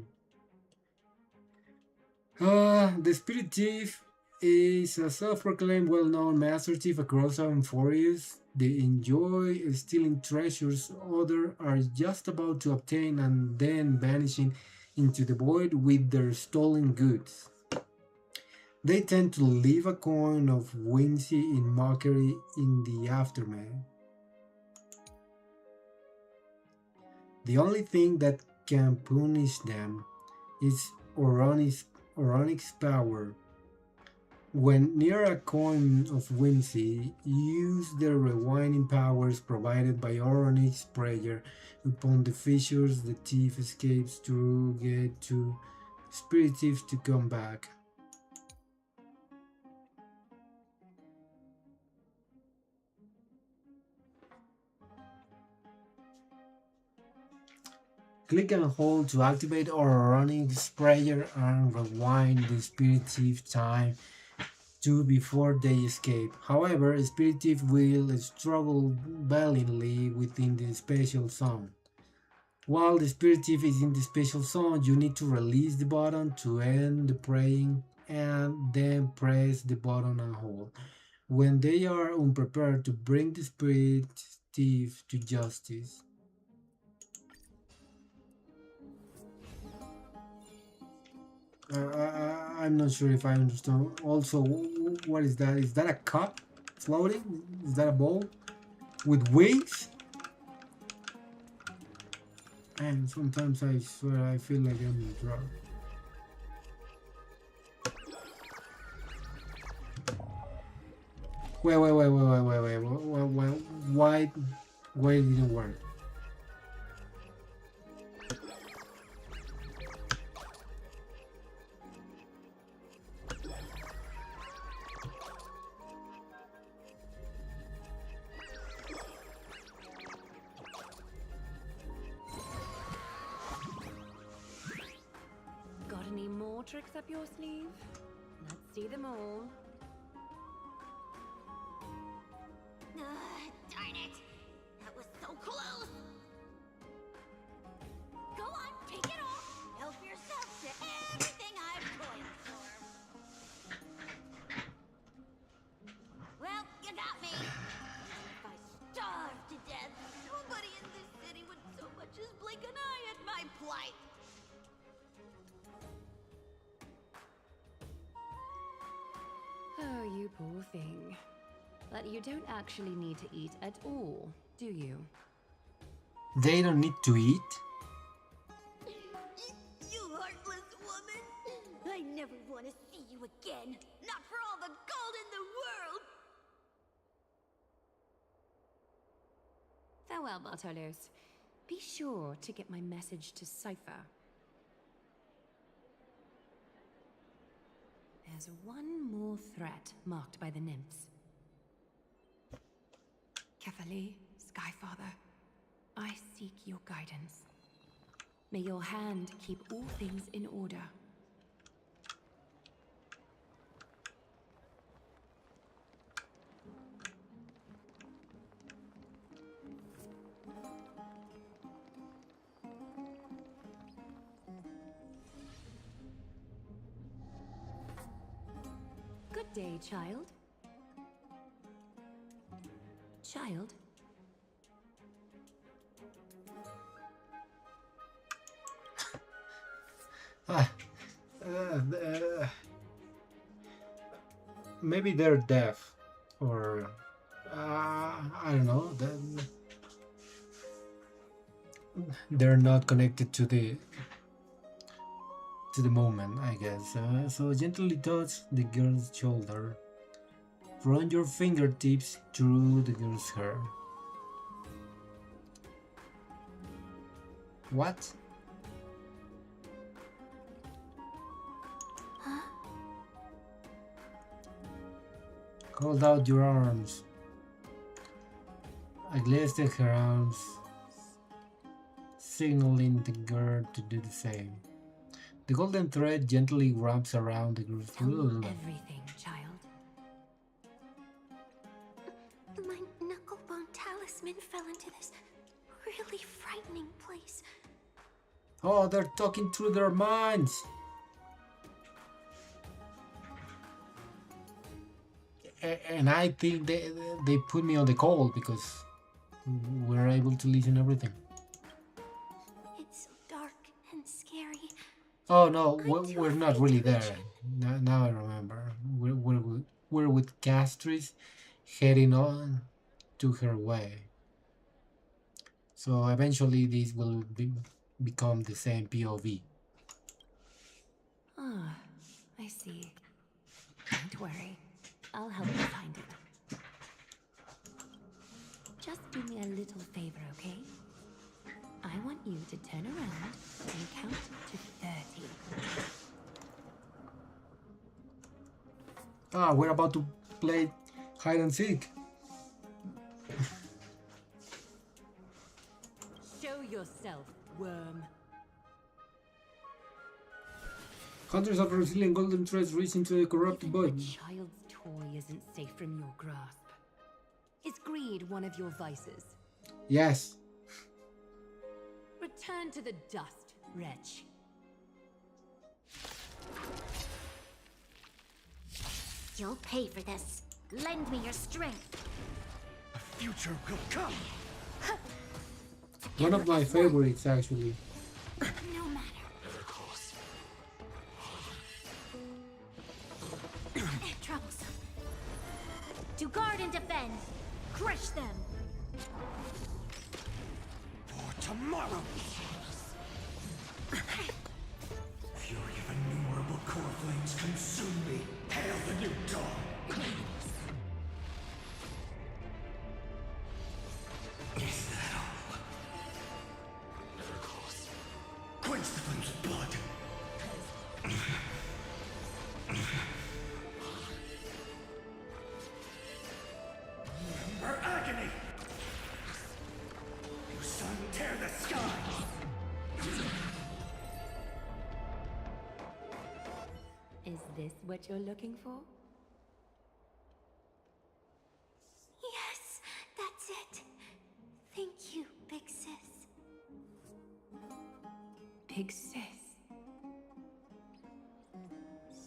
The Spirit Thief is a self-proclaimed well-known master thief across Amphoreus. They enjoy stealing treasures others are just about to obtain and then vanishing into the void with their stolen goods. They tend to leave a coin of whimsy in mockery in the aftermath. The only thing that can punish them is Oronic's power. When near a coin of whimsy, use the rewinding powers provided by Oronic's prayer. Upon the fissures, the thief escapes to get to spirit thieves to come back. Click and hold to activate Oronic's prayer and rewind the spirit thief time to before they escape. However, Spirit Thief will struggle valiantly within the special zone. While the Spirit Thief is in the special zone, you need to release the button to end the praying and then press the button and hold. When they are unprepared to bring the Spirit Thief to justice. I'm not sure if I understand. Also, what is that? Is that a cup floating? Is that a bowl with wings? And sometimes I swear I feel like I'm drunk. Wait. Why it didn't work? Tricks up your sleeve? Let's see them all. Darn it! That was so close! Go on, take it off! Help yourself to everything I've toiled for. Well, you got me! If I starve to death, nobody in this city would so much as blink an eye at my plight! Oh, you poor thing. But you don't actually need to eat at all, do you? They don't need to eat? You heartless woman! I never want to see you again! Not for all the gold in the world! Farewell, Bartolos. Be sure to get my message to Cypher. There's one more threat marked by the nymphs. Kefali, Skyfather, I seek your guidance. May your hand keep all things in order. Good day, child. Child? Maybe they're deaf, or I don't know. They're not connected to the moment, I guess. So gently touch the girl's shoulder. Run your fingertips through the girl's hair. What? Huh? Hold out your arms. I glanced at her arms, signaling the girl to do the same. The golden thread gently wraps around the girl's Tell me everything, child. My knucklebone talisman fell into this really frightening place. Oh, they're talking through their minds. and I think they put me on the call because we're able to listen everything. It's so dark and scary. Oh no, I'm too we're not afraid really to reach there. it. Now I remember. We're with Castorice heading on to her way. So eventually this will become the same POV. Ah, I see. Don't worry. I'll help you find it. Just do me a little favor, okay? I want you to turn around and count to 30. Ah, we're about to play hide and seek. Show yourself, worm. Hundreds of resilient golden threads reach into the corrupted Even void. a child's toy isn't safe from your grasp. Is greed one of your vices? Yes. Return to the dust, wretch. You'll pay for this. Lend me your strength. A future will come. One of my favorites, actually. No matter. Troublesome. To guard and defend. Crush them. For tomorrow. Fury of innumerable core flames consume me. Hail the new dawn. Is that all? Quench the flames of blood. Remember agony. You sun tear the sky. Is this what you're looking for? Yes, that's it. Thank you, Big Sis. Big sis.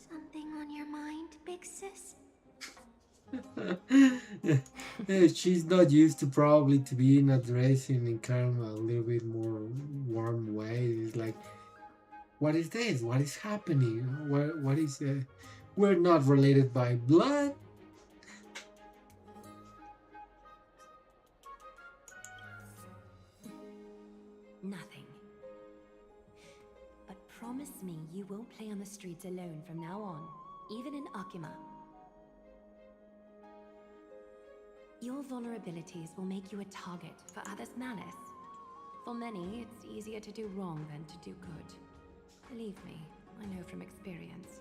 Something on your mind, Big Sis? She's not used to probably to being addressing in kind of a little bit more warm way. It's like, what is this? What is happening? What is? We're not related by blood. Nothing. But promise me you won't play on the streets alone from now on, even in Akima. Your vulnerabilities will make you a target for others' malice. For many, it's easier to do wrong than to do good. Believe me, I know from experience.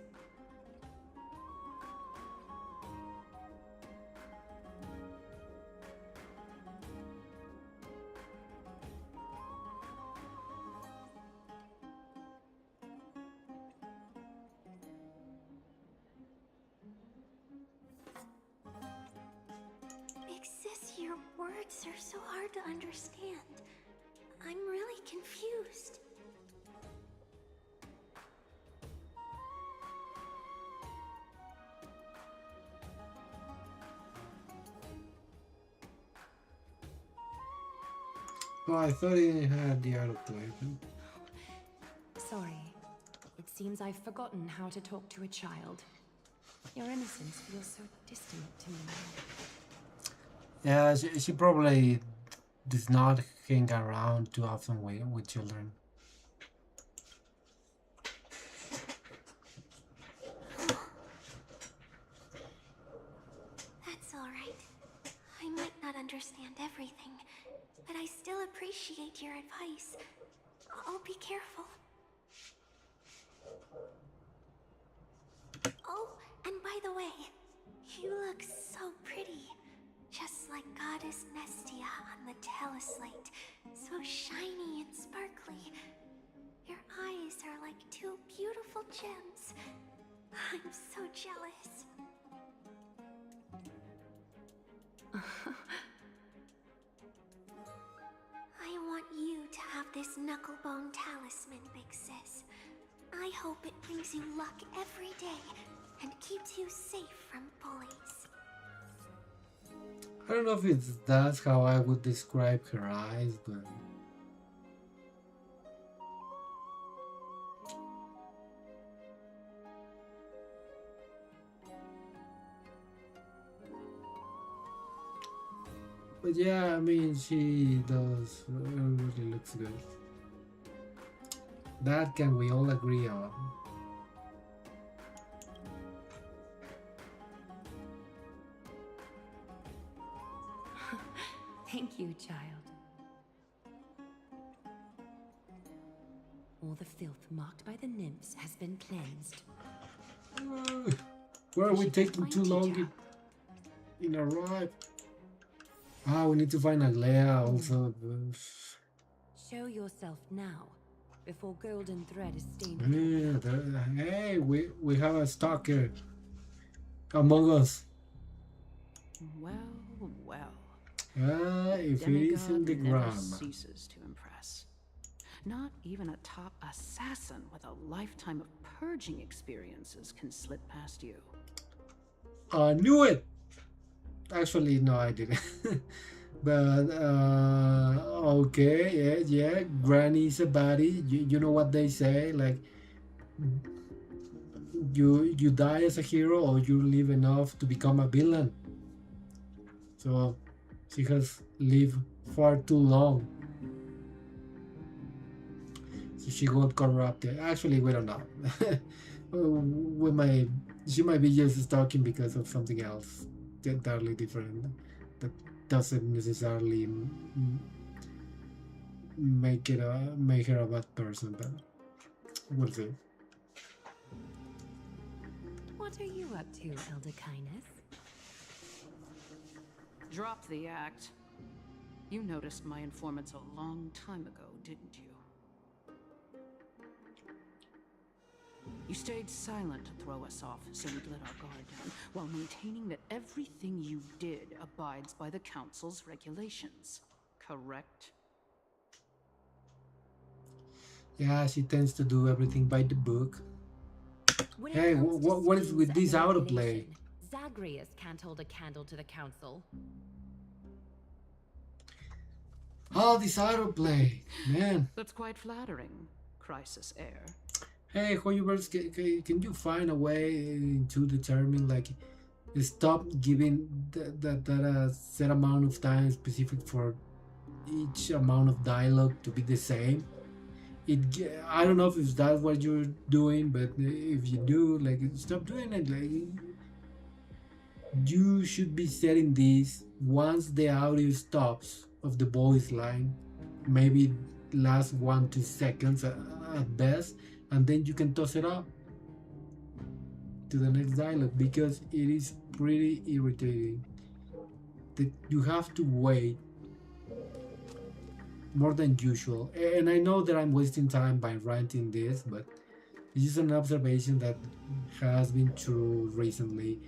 Big Sis, your words are so hard to understand. I'm really confused. Oh, I thought he had the autoplay. Sorry. It seems I've forgotten how to talk to a child. Your innocence feels so distant to me now. Yeah, she probably does not hang around too often with children. That's all right. I might not understand everything, but I still appreciate your advice. I'll be careful. Oh, and by the way, you look so pretty. Just like Goddess Nestia on the teleslate. So shiny and sparkly. Your eyes are like two beautiful gems. I'm so jealous. I want you to have this knucklebone talisman, Big Sis. I hope it brings you luck every day and keeps you safe from bullies. I don't know if that's how I would describe her eyes, but yeah, I mean, she does really looks good. That can we all agree on. Thank you, child. All the filth marked by the nymphs has been cleansed. Where are we taking too long in a ride? Ah, we need to find Aglea also. Show yourself now, before golden thread is stained. Yeah, hey, we have a stalker among us. Well, well. If it is in the ground. Ceases to impress. Not even a top assassin with a lifetime of purging experiences can slip past you. I knew it! Actually, no, I didn't. But, okay, yeah, Granny's a baddie. You know what they say, like, you die as a hero or you live enough to become a villain. So, she has lived far too long. So she got corrupted. Actually, we don't know. She might be just stalking because of something else entirely different that doesn't necessarily make her a bad person, but we'll see. What are you up to, Elder Kindness? Drop the act. You noticed my informants a long time ago, didn't you? You stayed silent to throw us off, so we'd let our guard down, while maintaining that everything you did abides by the Council's regulations. Correct? Yeah, she tends to do everything by the book. Hey, what is with this autoplay? Zagreus can't hold a candle to the Council. Oh, this autoplay, man. That's quite flattering, Crisis Heir. Hey, Hoyverse, can you find a way to determine, like, stop giving that set amount of time specific for each amount of dialogue to be the same? I don't know if that's what you're doing, but if you do, like, stop doing it. Like, you should be setting this once the audio stops of the voice line, maybe last 1-2 seconds at best, and then you can toss it up to the next dialogue, because it is pretty irritating that you have to wait more than usual. And I know that I'm wasting time by writing this, but it's just an observation that has been true recently.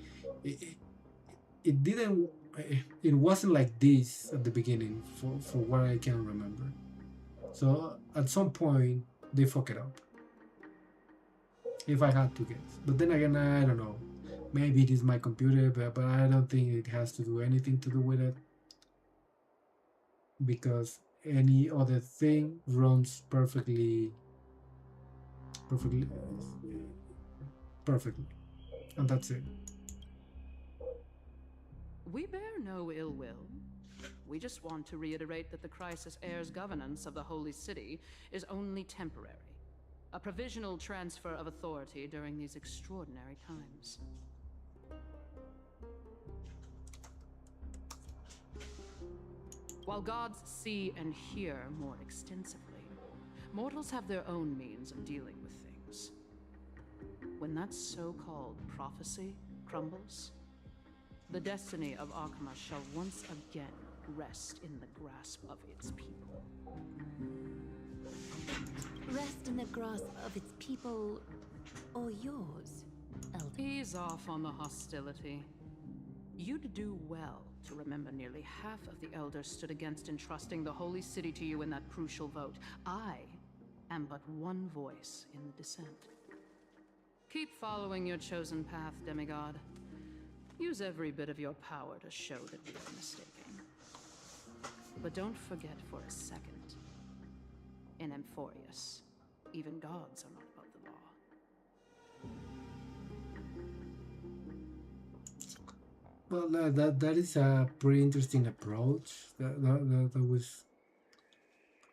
It wasn't like this at the beginning for what I can remember. So at some point they fuck it up, if I had to guess. But then again, I don't know. Maybe it is my computer, but I don't think it has to do anything to do with it, because any other thing runs perfectly, and that's it. We bear no ill will. We just want to reiterate that the Crisis Heir's governance of the Holy City is only temporary. A provisional transfer of authority during these extraordinary times. While gods see and hear more extensively, mortals have their own means of dealing with things. When that so-called prophecy crumbles, the destiny of Arkema shall once again rest in the grasp of its people. Rest in the grasp of its people, or yours, Elder? Ease off on the hostility. You'd do well to remember nearly half of the elders stood against entrusting the Holy City to you in that crucial vote. I am but one voice in the dissent. Keep following your chosen path, demigod. Use every bit of your power to show that we are mistaken. But don't forget for a second, in Amphoreus, even gods are not above the law. Well, that is a pretty interesting approach. That was,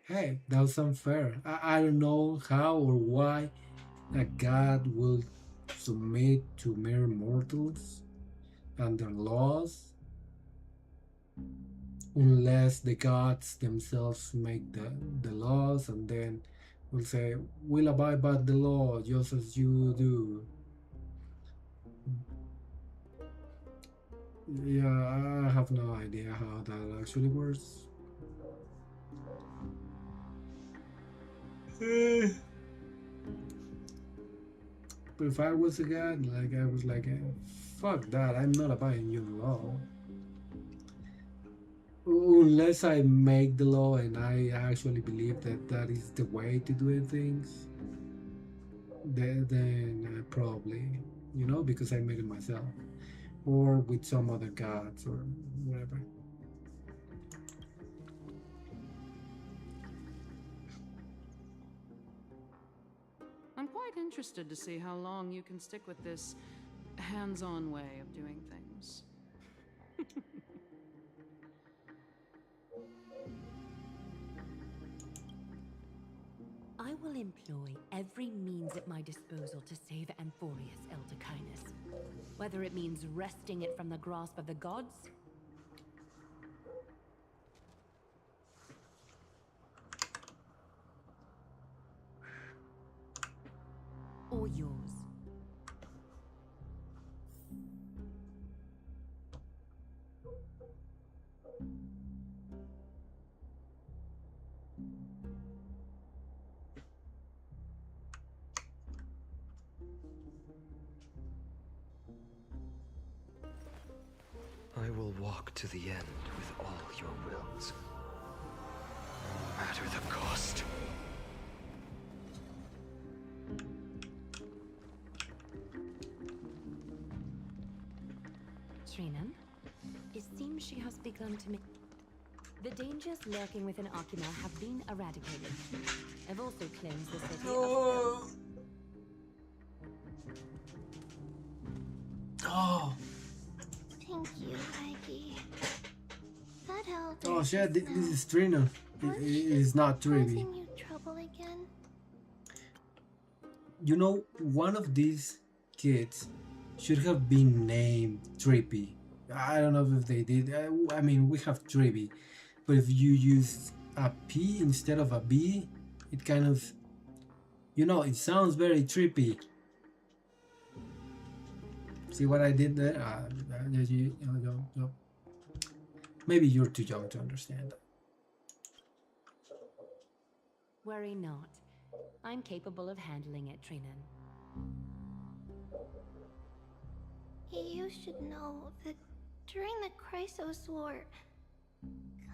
hey, that was unfair. I don't know how or why a god will submit to mere mortals and their laws unless the gods themselves make the laws and then will say, we'll abide by the law just as you do. Yeah, I have no idea how that actually works. But if I was a god, like I was like, fuck that, I'm not abiding your law. Unless I make the law and I actually believe that that is the way to do things, then probably, because I made it myself. Or with some other gods or whatever. I'm quite interested to see how long you can stick with this hands-on way of doing things. I will employ every means at my disposal to save Amphoreus, Elder Kindness. Whether it means wresting it from the grasp of the gods, or yours. I will walk to the end with all your wills, no matter the cost. Trinan, it seems she has begun to make... The dangers lurking within Akima have been eradicated. I've also cleansed the city of... Oh! Thank you, Ivy. That helped. Oh shit, this is Trina. It is not Trivi. Causing you trouble again? One of these kids should have been named Trippy. I don't know if they did. I mean, we have Trippy, but if you use a P instead of a B, it kind of, it sounds very trippy. See what I did there? Maybe you're too young to understand. Worry not. I'm capable of handling it, Trinan. You should know that during the Chrysos War,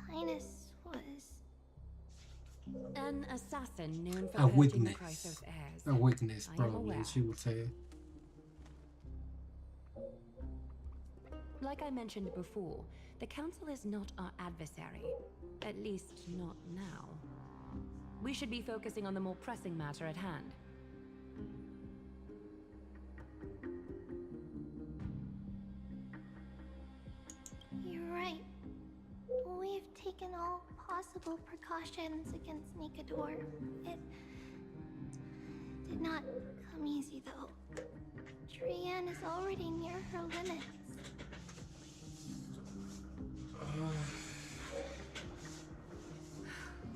Kindness was... An assassin known for A purging the witness. Chrysos heirs. A witness, I am probably, aware. she would say. Like I mentioned before, the Council is not our adversary. At least, not now. We should be focusing on the more pressing matter at hand. You're right. We've taken all possible precautions against Nikador. It did not come easy, though. Trian is already near her limits.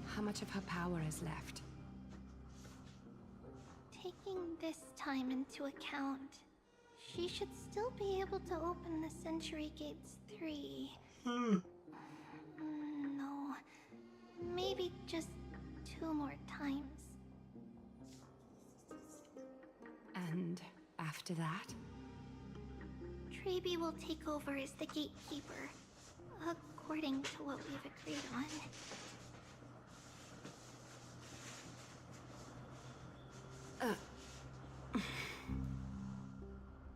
How much of her power is left? Taking this time into account, she should still be able to open the Century Gates 3. No, maybe just 2 more times. And after that? Trebi will take over as the gatekeeper, according to what we've agreed on.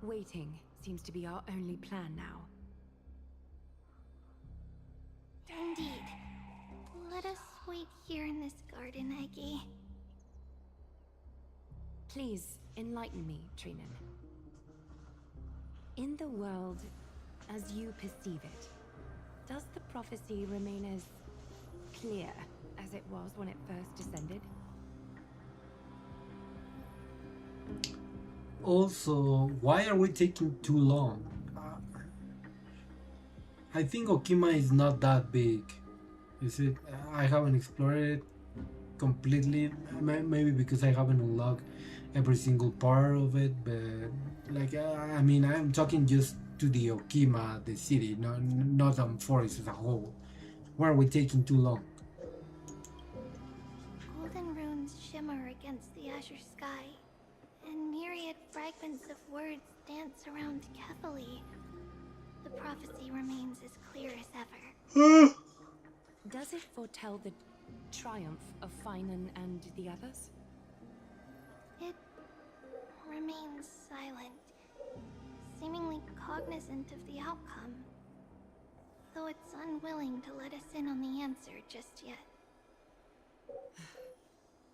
Waiting seems to be our only plan now. Indeed. Let us wait here in this garden, Eggy. Please enlighten me, Trinan. In the world as you perceive it, does the prophecy remain as clear as it was when it first descended? Also, why are we taking too long? I think Okima is not that big. Is it? I haven't explored it completely. Maybe because I haven't unlocked every single part of it. But like, I mean, I'm talking just to the Okima, the city, not Amphoreus as a whole. Why are we taking too long? Golden runes shimmer against the azure sky, and myriad fragments of words dance around Kethely. The prophecy remains as clear as ever. Does it foretell the triumph of Finan and the others? It remains silent, seemingly cognizant of the outcome, though it's unwilling to let us in on the answer just yet.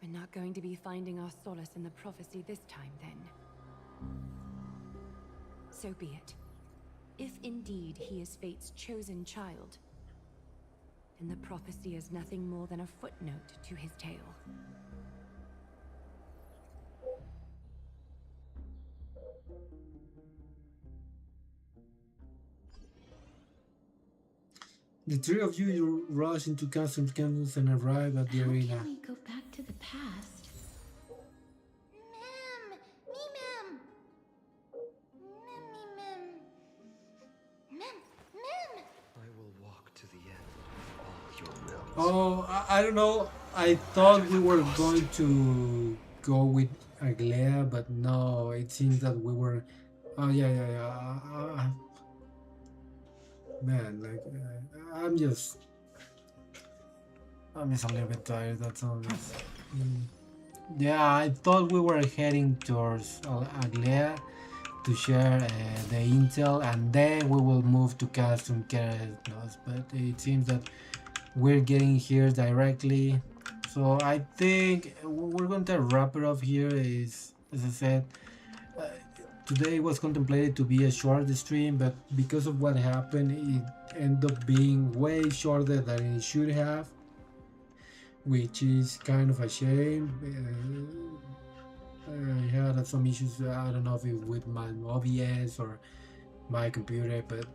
We're not going to be finding our solace in the prophecy this time, then. So be it. If indeed he is Fate's chosen child, then the prophecy is nothing more than a footnote to his tale. The three of you rush into custom campus and arrive at the arena. How can we go back to the past? Mem! Me, Mem! Mem, me, Mem. Mem! I will walk to the end with all your wills. Oh, I don't know. I thought we were going to go with Aglea, but no, it seems that we were. Oh, yeah. Man, like, I'm just a little bit tired, that's all this. Yeah, I thought we were heading towards Aglea to share the intel, and then we will move to Castrum Keras, but it seems that we're getting here directly. So I think we're going to wrap it up here. As I said, today was contemplated to be a short stream, but because of what happened, it ended up being way shorter than it should have, which is kind of a shame. I had some issues, I don't know if it with my OBS or my computer, but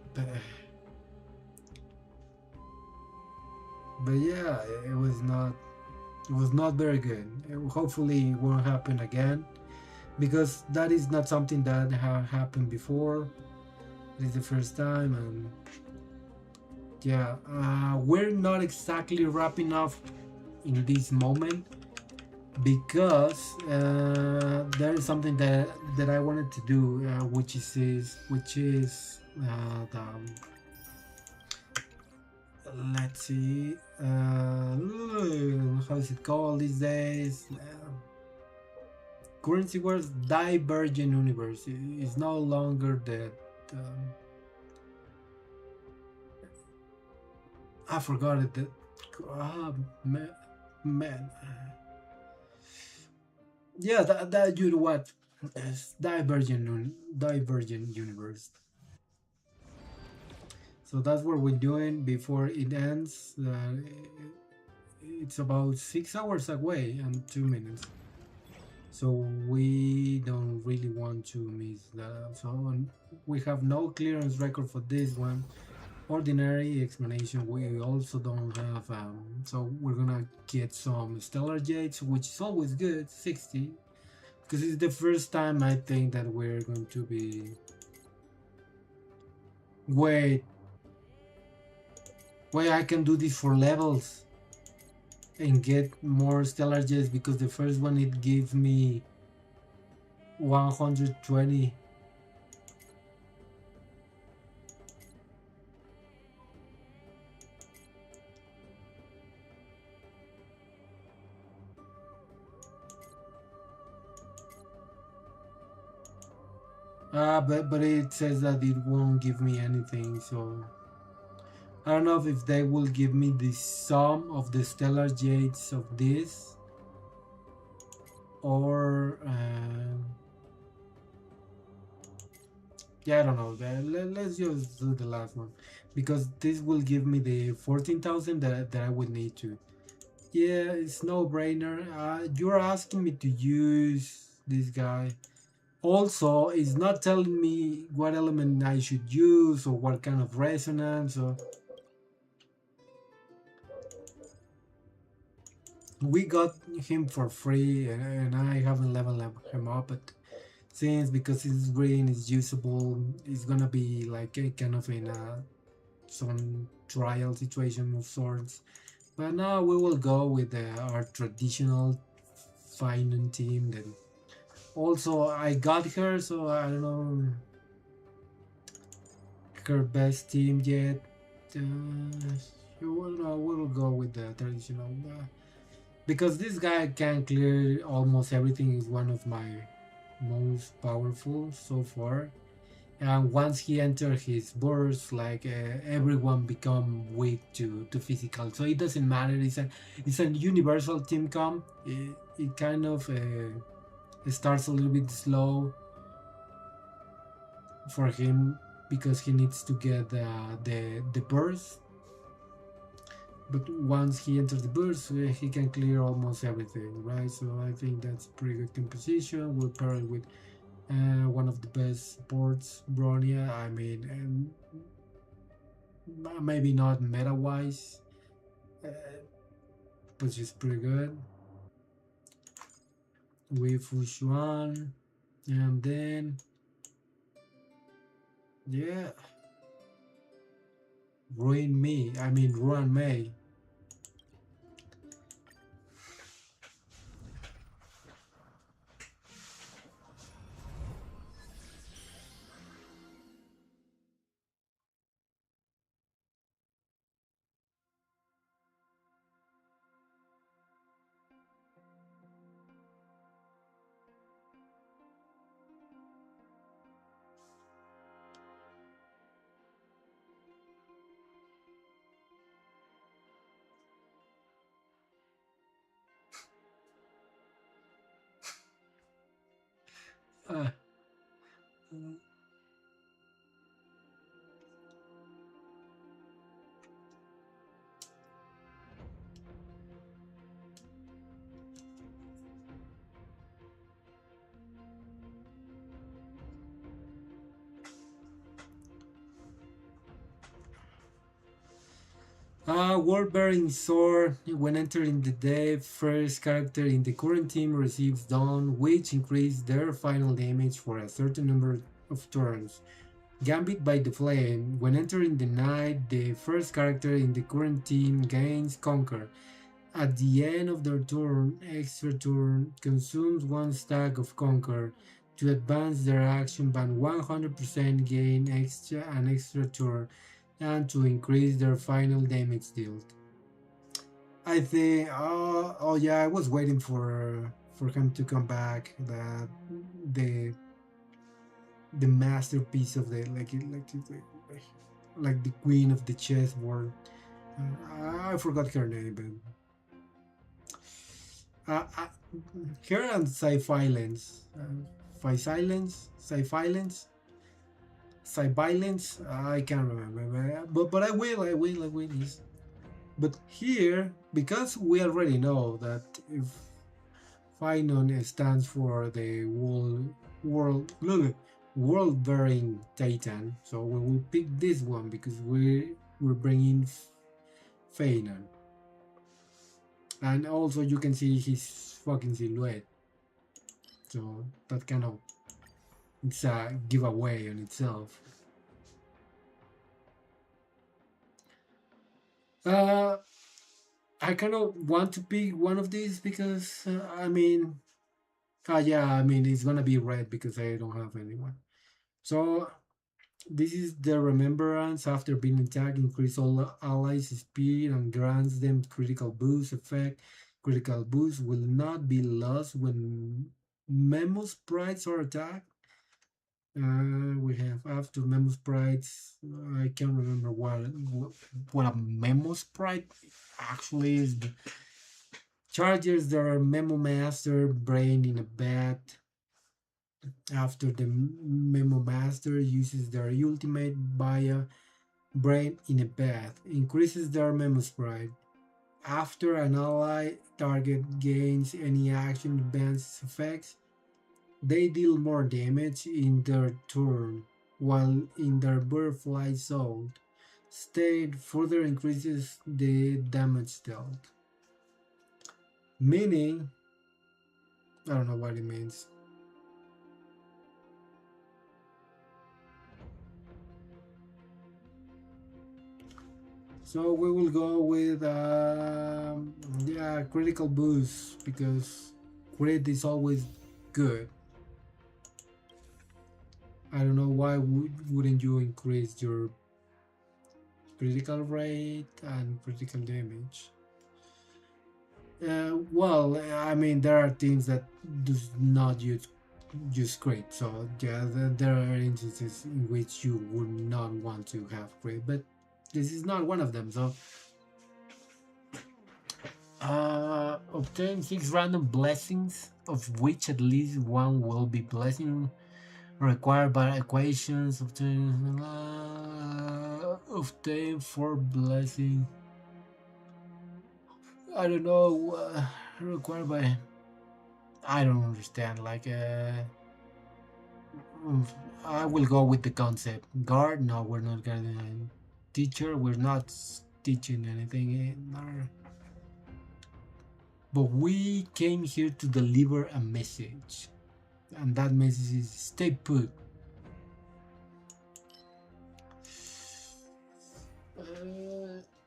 yeah, it was not very good. Hopefully it won't happen again, because that is not something that happened before. It is the first time, and yeah, we're not exactly wrapping up in this moment, because there is something that I wanted to do, which is the, let's see, how is it called these days? Currency words Divergent Universe is no longer that. I forgot it. That man. Yeah, that you know what? Divergent Universe. So that's what we're doing before it ends. It's about 6 hours away and 2 minutes. So we don't really want to miss that. So we have no clearance record for this one. Ordinary explanation we also don't have. So we're gonna get some stellar jades, which is always good, 60, because it's the first time I think that we're going to be. Wait, I can do this for levels and get more stellar jets, because the first one it gives me 120. But it says that it won't give me anything, so I don't know if they will give me the sum of the stellar jades of this, or yeah, I don't know. Let's just do the last one, because this will give me the 14,000 that I would need to. Yeah, it's no brainer. You're asking me to use this guy. Also, it's not telling me what element I should use or what kind of resonance. Or we got him for free, and I haven't leveled him up. But since because his green is usable, it's gonna be like a kind of in a some trial situation of sorts. But now we will go with our traditional finance team. Then also I got her, so I don't know her best team yet. We'll go with the traditional because this guy can clear almost everything. Is one of my most powerful so far. And once he enters his burst, like everyone become weak to physical, so it doesn't matter. It's a universal team comp. It kind of it starts a little bit slow for him because he needs to get the burst. But once he enters the burst, he can clear almost everything, right? So I think that's pretty good composition. We'll pair it with one of the best supports, Bronya. I mean, and maybe not meta wise, but she's pretty good. With Fushuan, and then yeah, Ruan Mei. Uh, Word bearing sword. When entering the day, first character in the current team receives Dawn, which increases their final damage for a certain number of turns. Gambit by the Flame. When entering the night, the first character in the current team gains Conquer. At the end of their turn, extra turn, consumes one stack of Conquer. To advance their action by 100% gain an extra turn, and to increase their final damage dealt. I think. Oh yeah, I was waiting for him to come back. The the masterpiece of the like the queen of the chessboard. I forgot her name, but her and Sci-Filence, Sci-Filence, Sci-Violence. I can't remember, but I will. Yes. But here, because we already know that if Finon stands for the world bearing Titan, so we will pick this one because we're bringing Feynon, and also you can see his fucking silhouette, so that kind of it's a giveaway on itself. Uh, I kind of want to pick one of these because yeah, I mean it's gonna be red because I don't have anyone. So this is the remembrance after being attacked, increase all allies' speed and grants them critical boost effect. Critical boost will not be lost when Memo sprites are attacked. We have after memo sprites. I can't remember what a memo sprite actually is. Chargers their memo master brain in a bat. After the memo master uses their ultimate via brain in a bath, increases their memo sprite. After an ally target gains any action advances effects, they deal more damage in their turn, while in their butterfly zone state further increases the damage dealt. Meaning, I don't know what it means. So we will go with yeah, critical boost, because crit is always good. I don't know why wouldn't you increase your critical rate and critical damage. Well, I mean, there are teams that does not use crit, so yeah, there are instances in which you would not want to have crit, but this is not one of them. So obtain 6 random blessings, of which at least one will be blessing required by equations. Obtain 4 blessing. I don't know, required by. I don't understand. Like, I will go with the concept. Guard? No, we're not guarding. Teacher? We're not teaching anything. But we came here to deliver a message, and that message is stay put.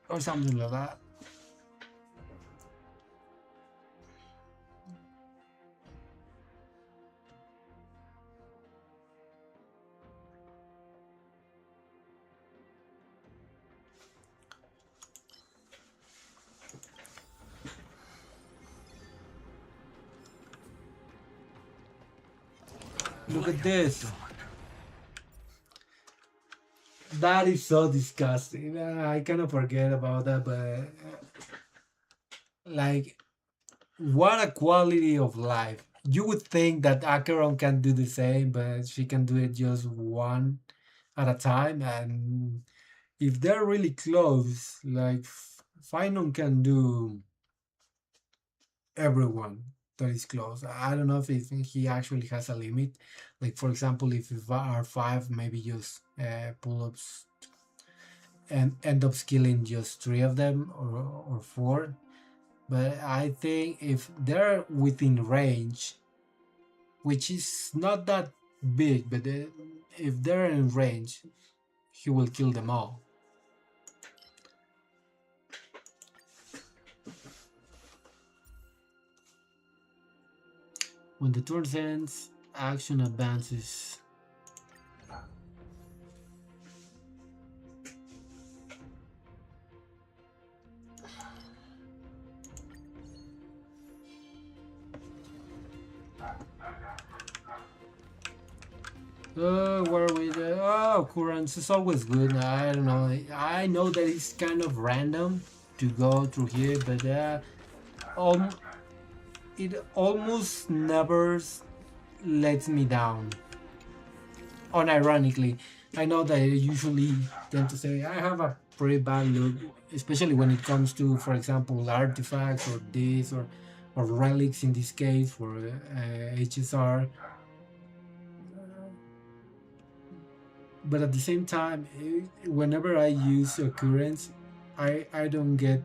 Or something like that. Look at this. That is so disgusting. I cannot forget about that, but like, what a quality of life. You would think that Acheron can do the same, but she can do it just one at a time. And if they're really close, like Finon can do everyone that is close. I don't know if he actually has a limit. Like, for example, if it are 5, maybe just pull ups and end up killing just 3 of them, or 4. But I think if they're within range, which is not that big, but if they're in range, he will kill them all. When the turn ends, action advances. Where are we? Oh, occurrence is always good. I don't know. I know that it's kind of random to go through here, but it almost never lets me down. Unironically, I know that I usually tend to say I have a pretty bad look, especially when it comes to, for example, artifacts or this or relics in this case for HSR. But at the same time, whenever I use occurrence, I don't get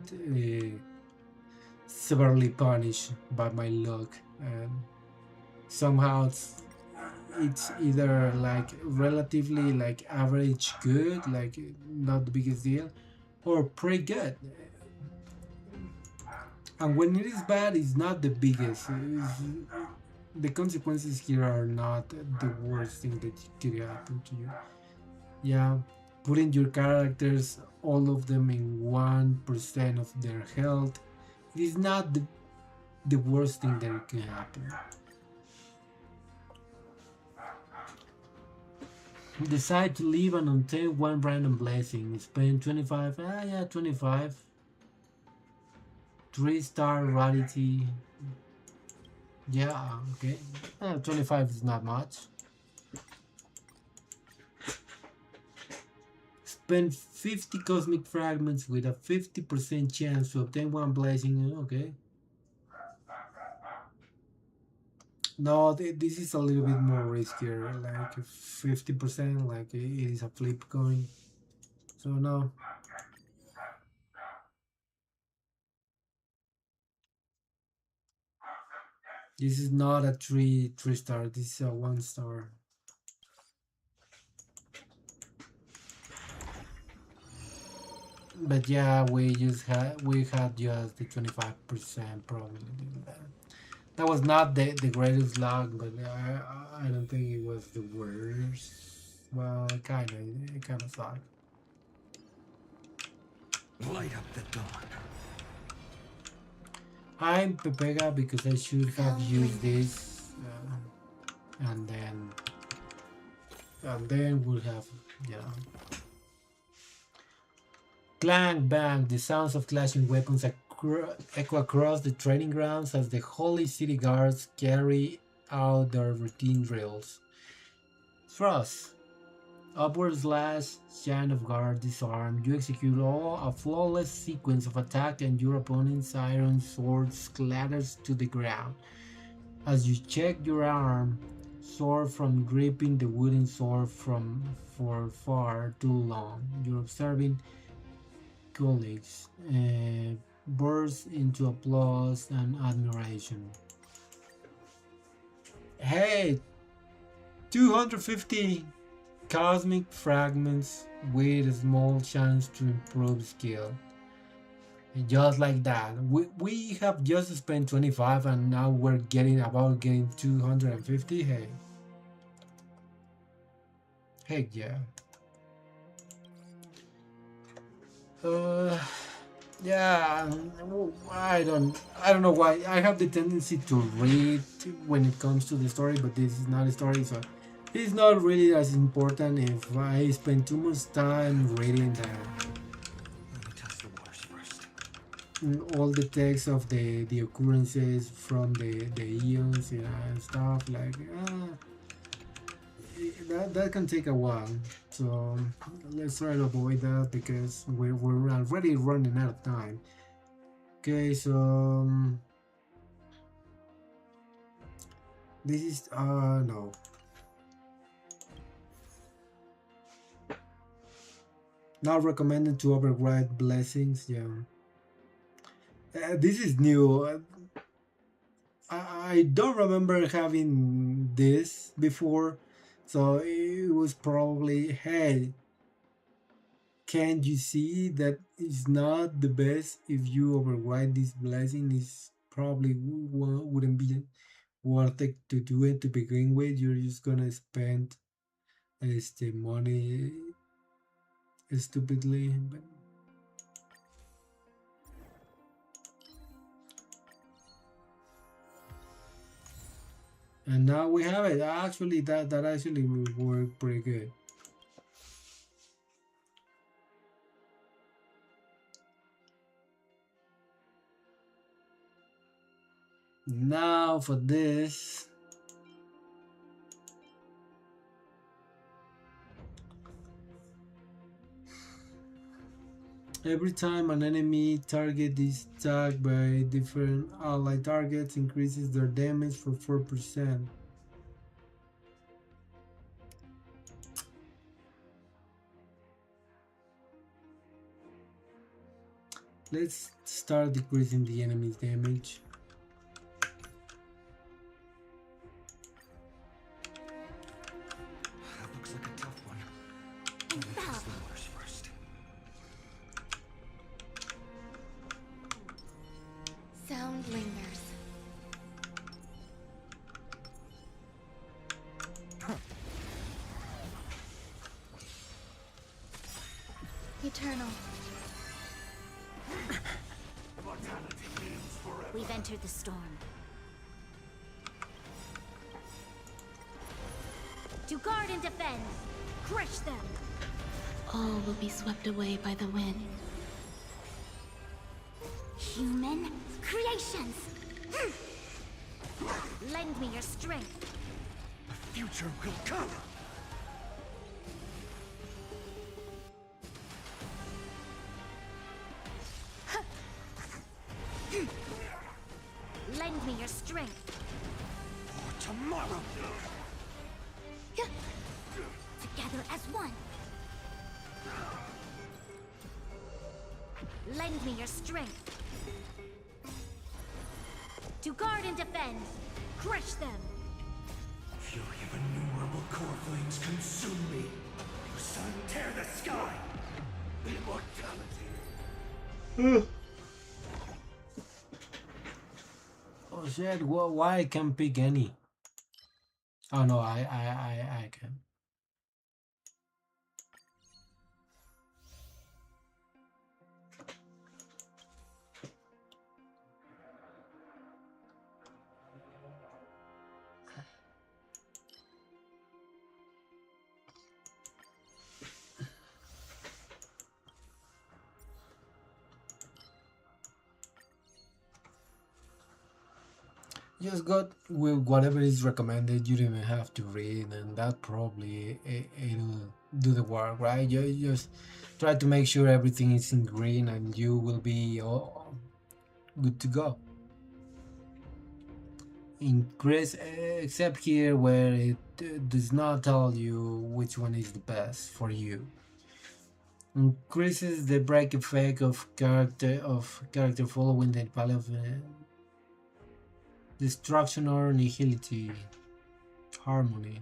severely punished by my luck, and somehow it's either like relatively like average good, like not the biggest deal, or pretty good. And when it is bad, it's not the biggest. The consequences here are not the worst thing that could happen to you. Yeah, putting your characters, all of them, in 1% of their health, it is not the worst thing that can happen. Decide to leave and obtain one random blessing. Spend 25. Yeah, 25. 3-star rarity. Yeah, okay. 25 is not much. Spend 50 cosmic fragments with a 50% chance to obtain one blessing. Okay. No, this is a little bit more riskier. Like 50%, like it is a flip coin. So no. This is not a three star. This is a 1-star. But yeah, we had just the 25% probability. That was not the greatest luck, but I don't think it was the worst. Well, it kind of sucked. Light up the dawn. I'm Pepega because I should have used this, and then we'll have, yeah. Clang bang! The sounds of clashing weapons echo across the training grounds as the Holy City Guards carry out their routine drills. Thrust. Upward slash, shine of guard, disarm. You execute a flawless sequence of attack and your opponent's iron sword clatters to the ground. As you check your arm, sword from gripping the wooden sword for far too long. You're observing colleagues burst into applause and admiration. Hey, 250 cosmic fragments with a small chance to improve skill. And just like that, we have just spent 25 and now we're getting 250. Hey, heck yeah. Yeah, I don't know why. I have the tendency to read when it comes to the story, but this is not a story, so it's not really as important if I spend too much time reading Let me test the waters first. all the text of the occurrences from the eons, and stuff like that can take a while. So let's try to avoid that because we're already running out of time. Okay, so this is no. Not recommended to override blessings. Yeah, this is new. I don't remember having this before, so it was probably, hey, can't you see that it's not the best if you override this blessing? Is probably wouldn't be worth it to do it to begin with. You're just gonna spend the money stupidly. But and now we have it. Actually, that actually will work pretty good. Now for this. Every time an enemy target is attacked by different allied targets, increases their damage for 4%. Let's start decreasing the enemy's damage. That looks like a tough one. Let me test the waters first. Sound lingers. Eternal. We've entered the storm. To guard and defend, Crush them! All will be swept away by the wind. Human creations! Lend me your strength. The future will come! Lend me your strength. For tomorrow! Together as one. Lend me your strength. To guard and defend. Crush them. Fury of innumerable core flames consume me. You sun, tear the sky! Immortality. Oh shit, why I can't pick any? Oh no, I can. Just got with whatever is recommended. You don't even have to read, and that probably it'll do the work, right? You just try to make sure everything is in green, and you will be all good to go. Increase, except here where it does not tell you which one is the best for you. Increases the break effect of character following the value of destruction or nihility. Harmony.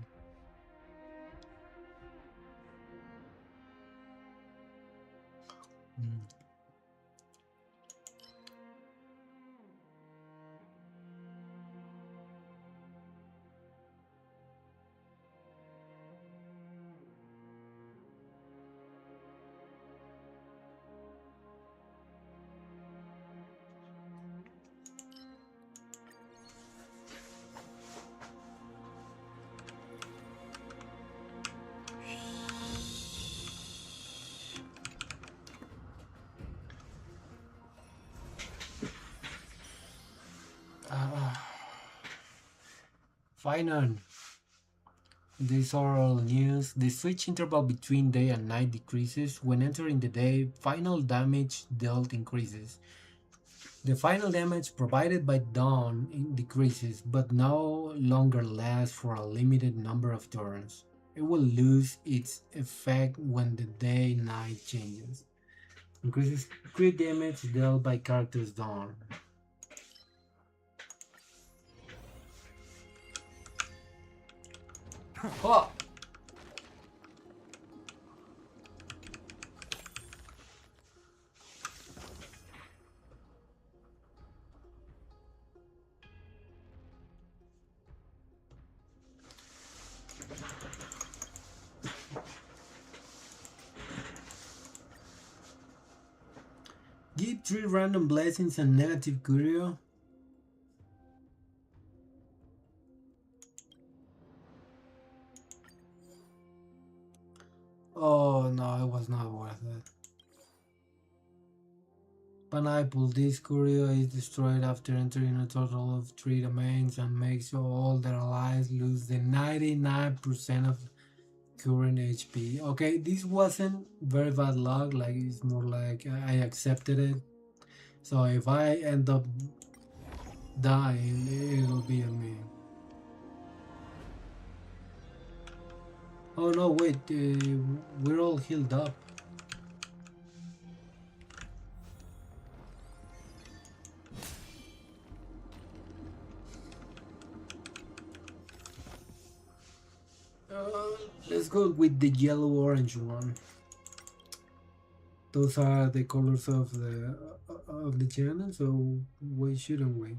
Final. These are all news. The switch interval between day and night decreases. When entering the day, final damage dealt increases. The final damage provided by dawn decreases, but no longer lasts for a limited number of turns. It will lose its effect when the day-night changes. Increases crit damage dealt by character's dawn. Oh! Give 3 random blessings and negative curio. Oh no, it was not worth it. Pineapple, this curio is destroyed after entering a total of 3 domains and makes all their allies lose the 99% of current HP. Okay, this wasn't very bad luck, like it's more like I accepted it. So if I end up dying, it'll be on me. Oh no, wait, we're all healed up. Let's go with the yellow-orange one. Those are the colors of the channel, so why shouldn't we?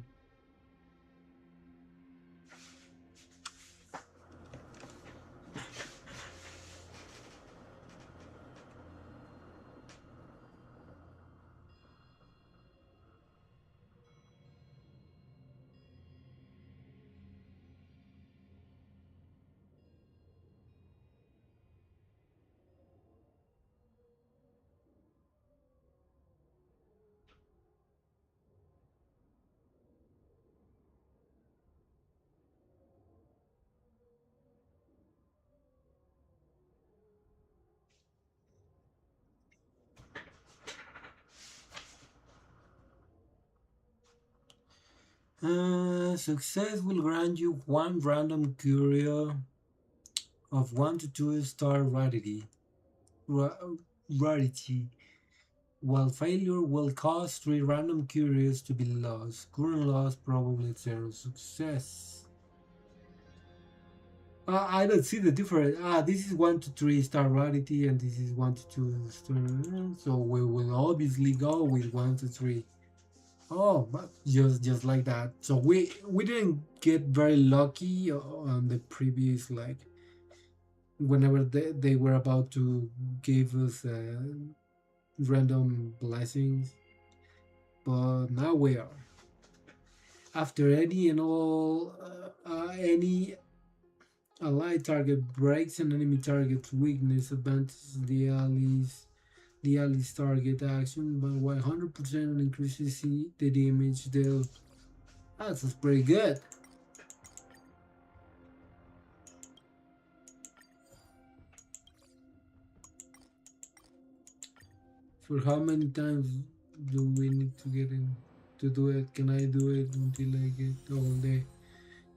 Success will grant you one random curio of 1 to 2 star rarity. Rarity. While failure will cause 3 random curios to be lost. Current loss probably 0 success. I don't see the difference. This is 1 to 3 star rarity and this is 1 to 2 star. So we will obviously go with 1 to 3. Oh, but just like that. So we didn't get very lucky on the previous, like whenever they were about to give us random blessings, but now we are. After any and all, any allied target breaks an enemy target's weakness, advances the ally's target action by 100% and increases the damage dealt. That's pretty good. For how many times do we need to get in to do it? Can I do it until I get all the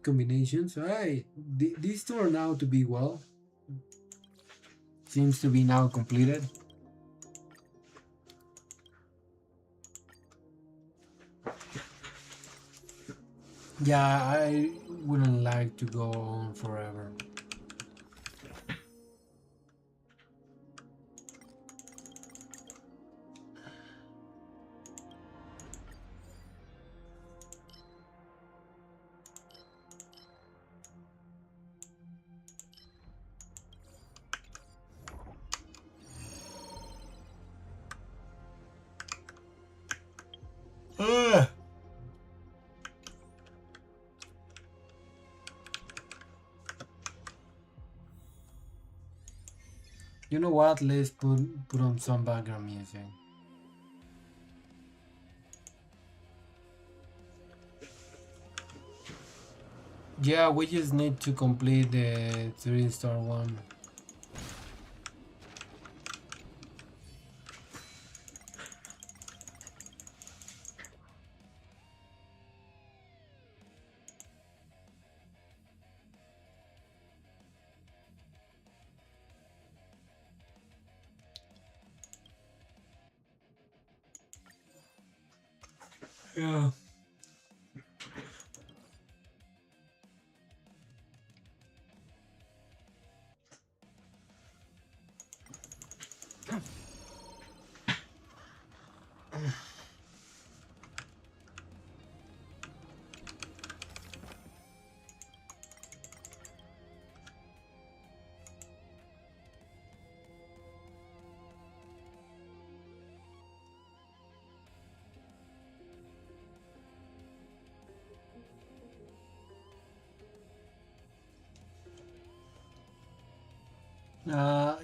combinations? Hey, this turned out to be well. Seems to be now completed. Yeah, I wouldn't like to go on forever. You know what? Let's put on some background music. Yeah, we just need to complete the 3-star one. Yeah.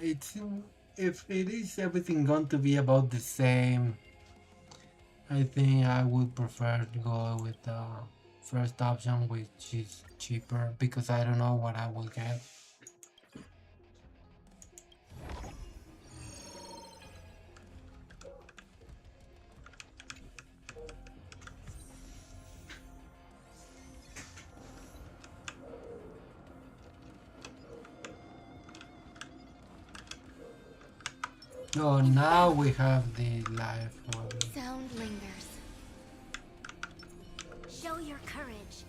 It's if it is everything going to be about the same, I think I would prefer to go with the first option, which is cheaper, because I don't know what I will get. Oh, now we have the live one. Sound lingers. Show your courage.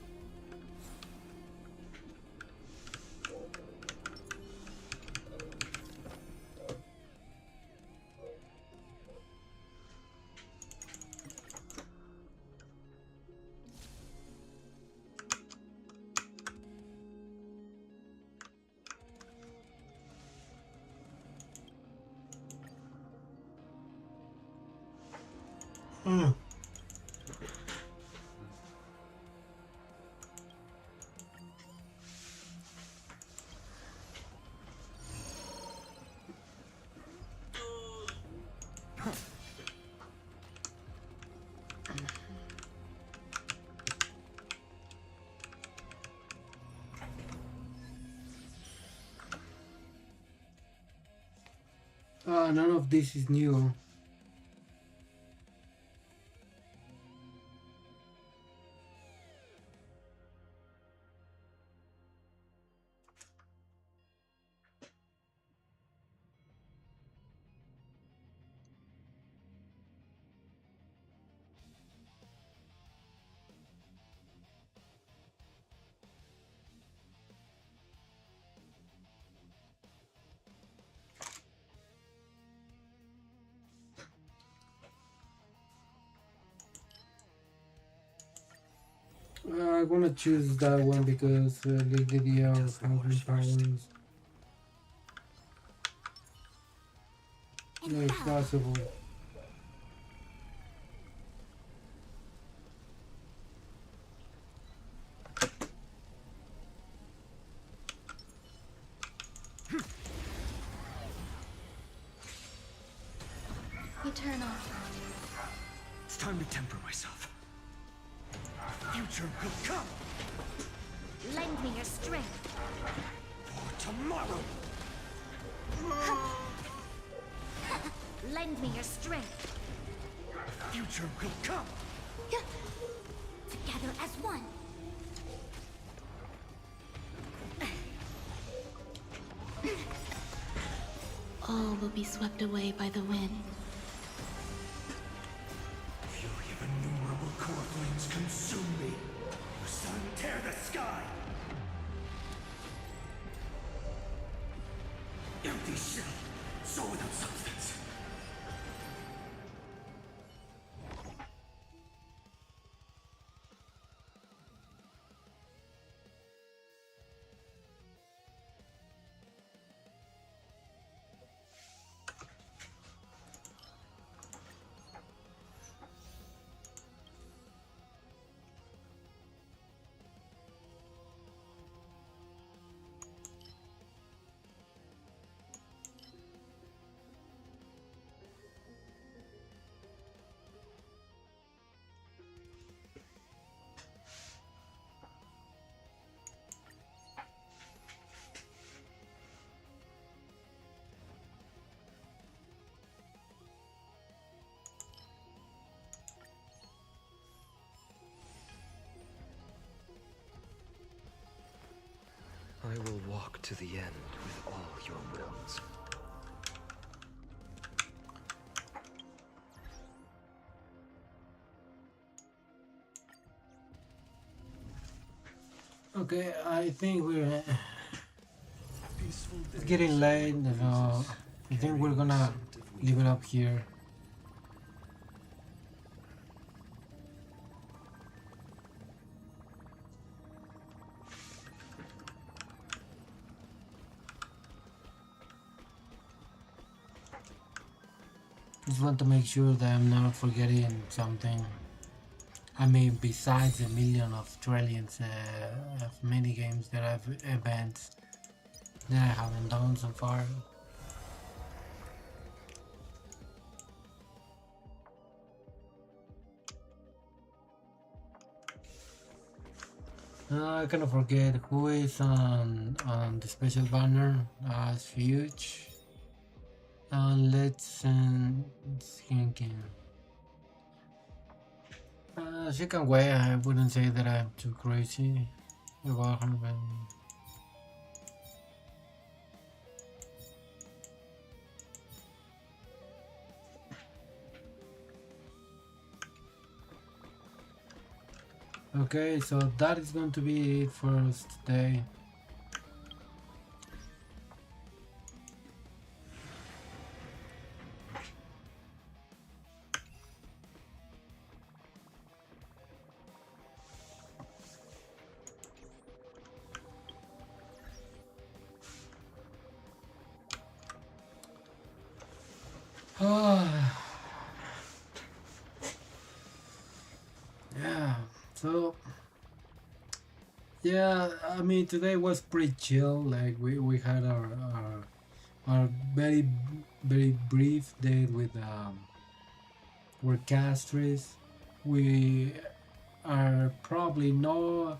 None of this is new. I'm gonna choose that one because the idea of having powers is possible. Eternal. It's time to temper myself. Future will come Lend me your strength. for tomorrow. Lend me your strength. Future will come. Together as one. All will be swept away by the wind. Fury of innumerable core flames consume me. Your sun tear the sky. Empty shell, soul without substance. I will walk to the end with all your wills. Okay, I think we're Peaceful it's getting late, so I think we're gonna leave it up here. Just want to make sure that I'm not forgetting something. I mean, besides the million of trillions of mini games that I've events that I haven't done so far. I kind of forget who is on the special banner as huge. And let's send thinking. She can wait. I wouldn't say that I'm too crazy about her, but okay, so that is going to be it for us today. Yeah, so yeah, I mean today was pretty chill. Like we had our very brief date with Castorice. We are probably mm,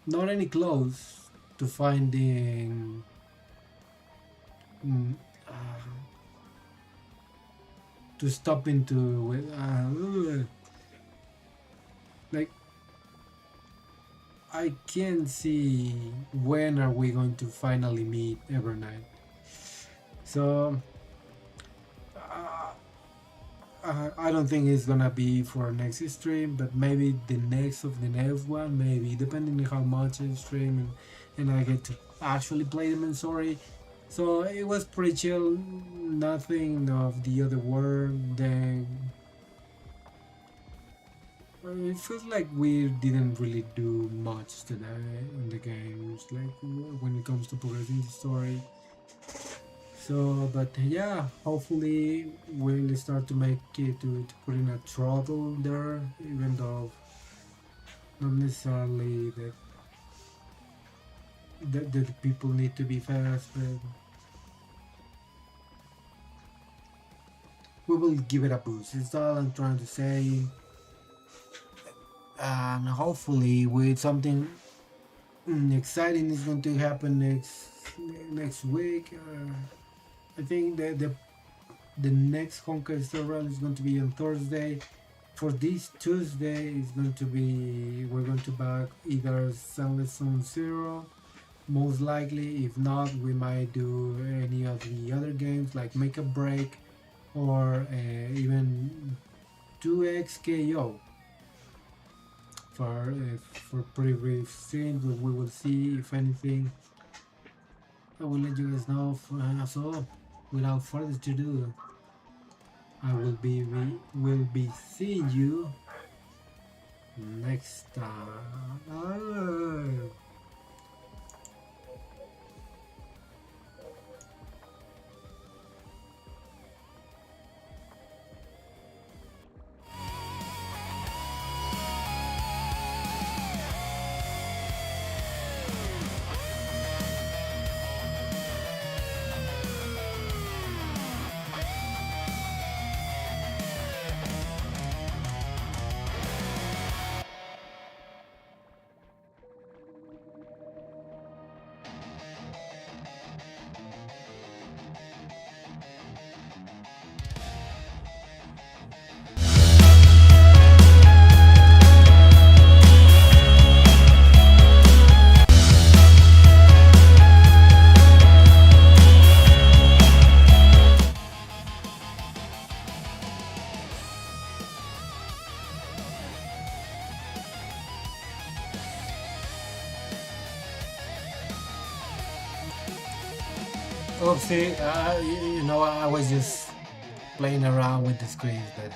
not any close to finding mm, uh, to stop into like I can't see when are we going to finally meet Evernight. So I don't think it's gonna be for next stream, but maybe the next of the next one, maybe depending on how much I stream and I get to actually play them in story. So it was pretty chill, nothing of the other world. Then it feels like we didn't really do much today in the games, like when it comes to progressing the story. So, but yeah, hopefully we'll start to make it to put in a throttle there, even though not necessarily that the people need to be fast, but we will give it a boost. It's all I'm trying to say. And hopefully with something exciting is going to happen next week. I think that the next Conquest run is going to be on Thursday. For this Tuesday is going to be, we're going to back either Sunless Zone Zero, most likely. If not, we might do any of the other games like Make a Break or even 2XKO for pretty brief streams, but we will see if anything. I will let you guys know. So, without further ado, I will be seeing you next time. Oopsie, you know, I was just playing around with the screens, but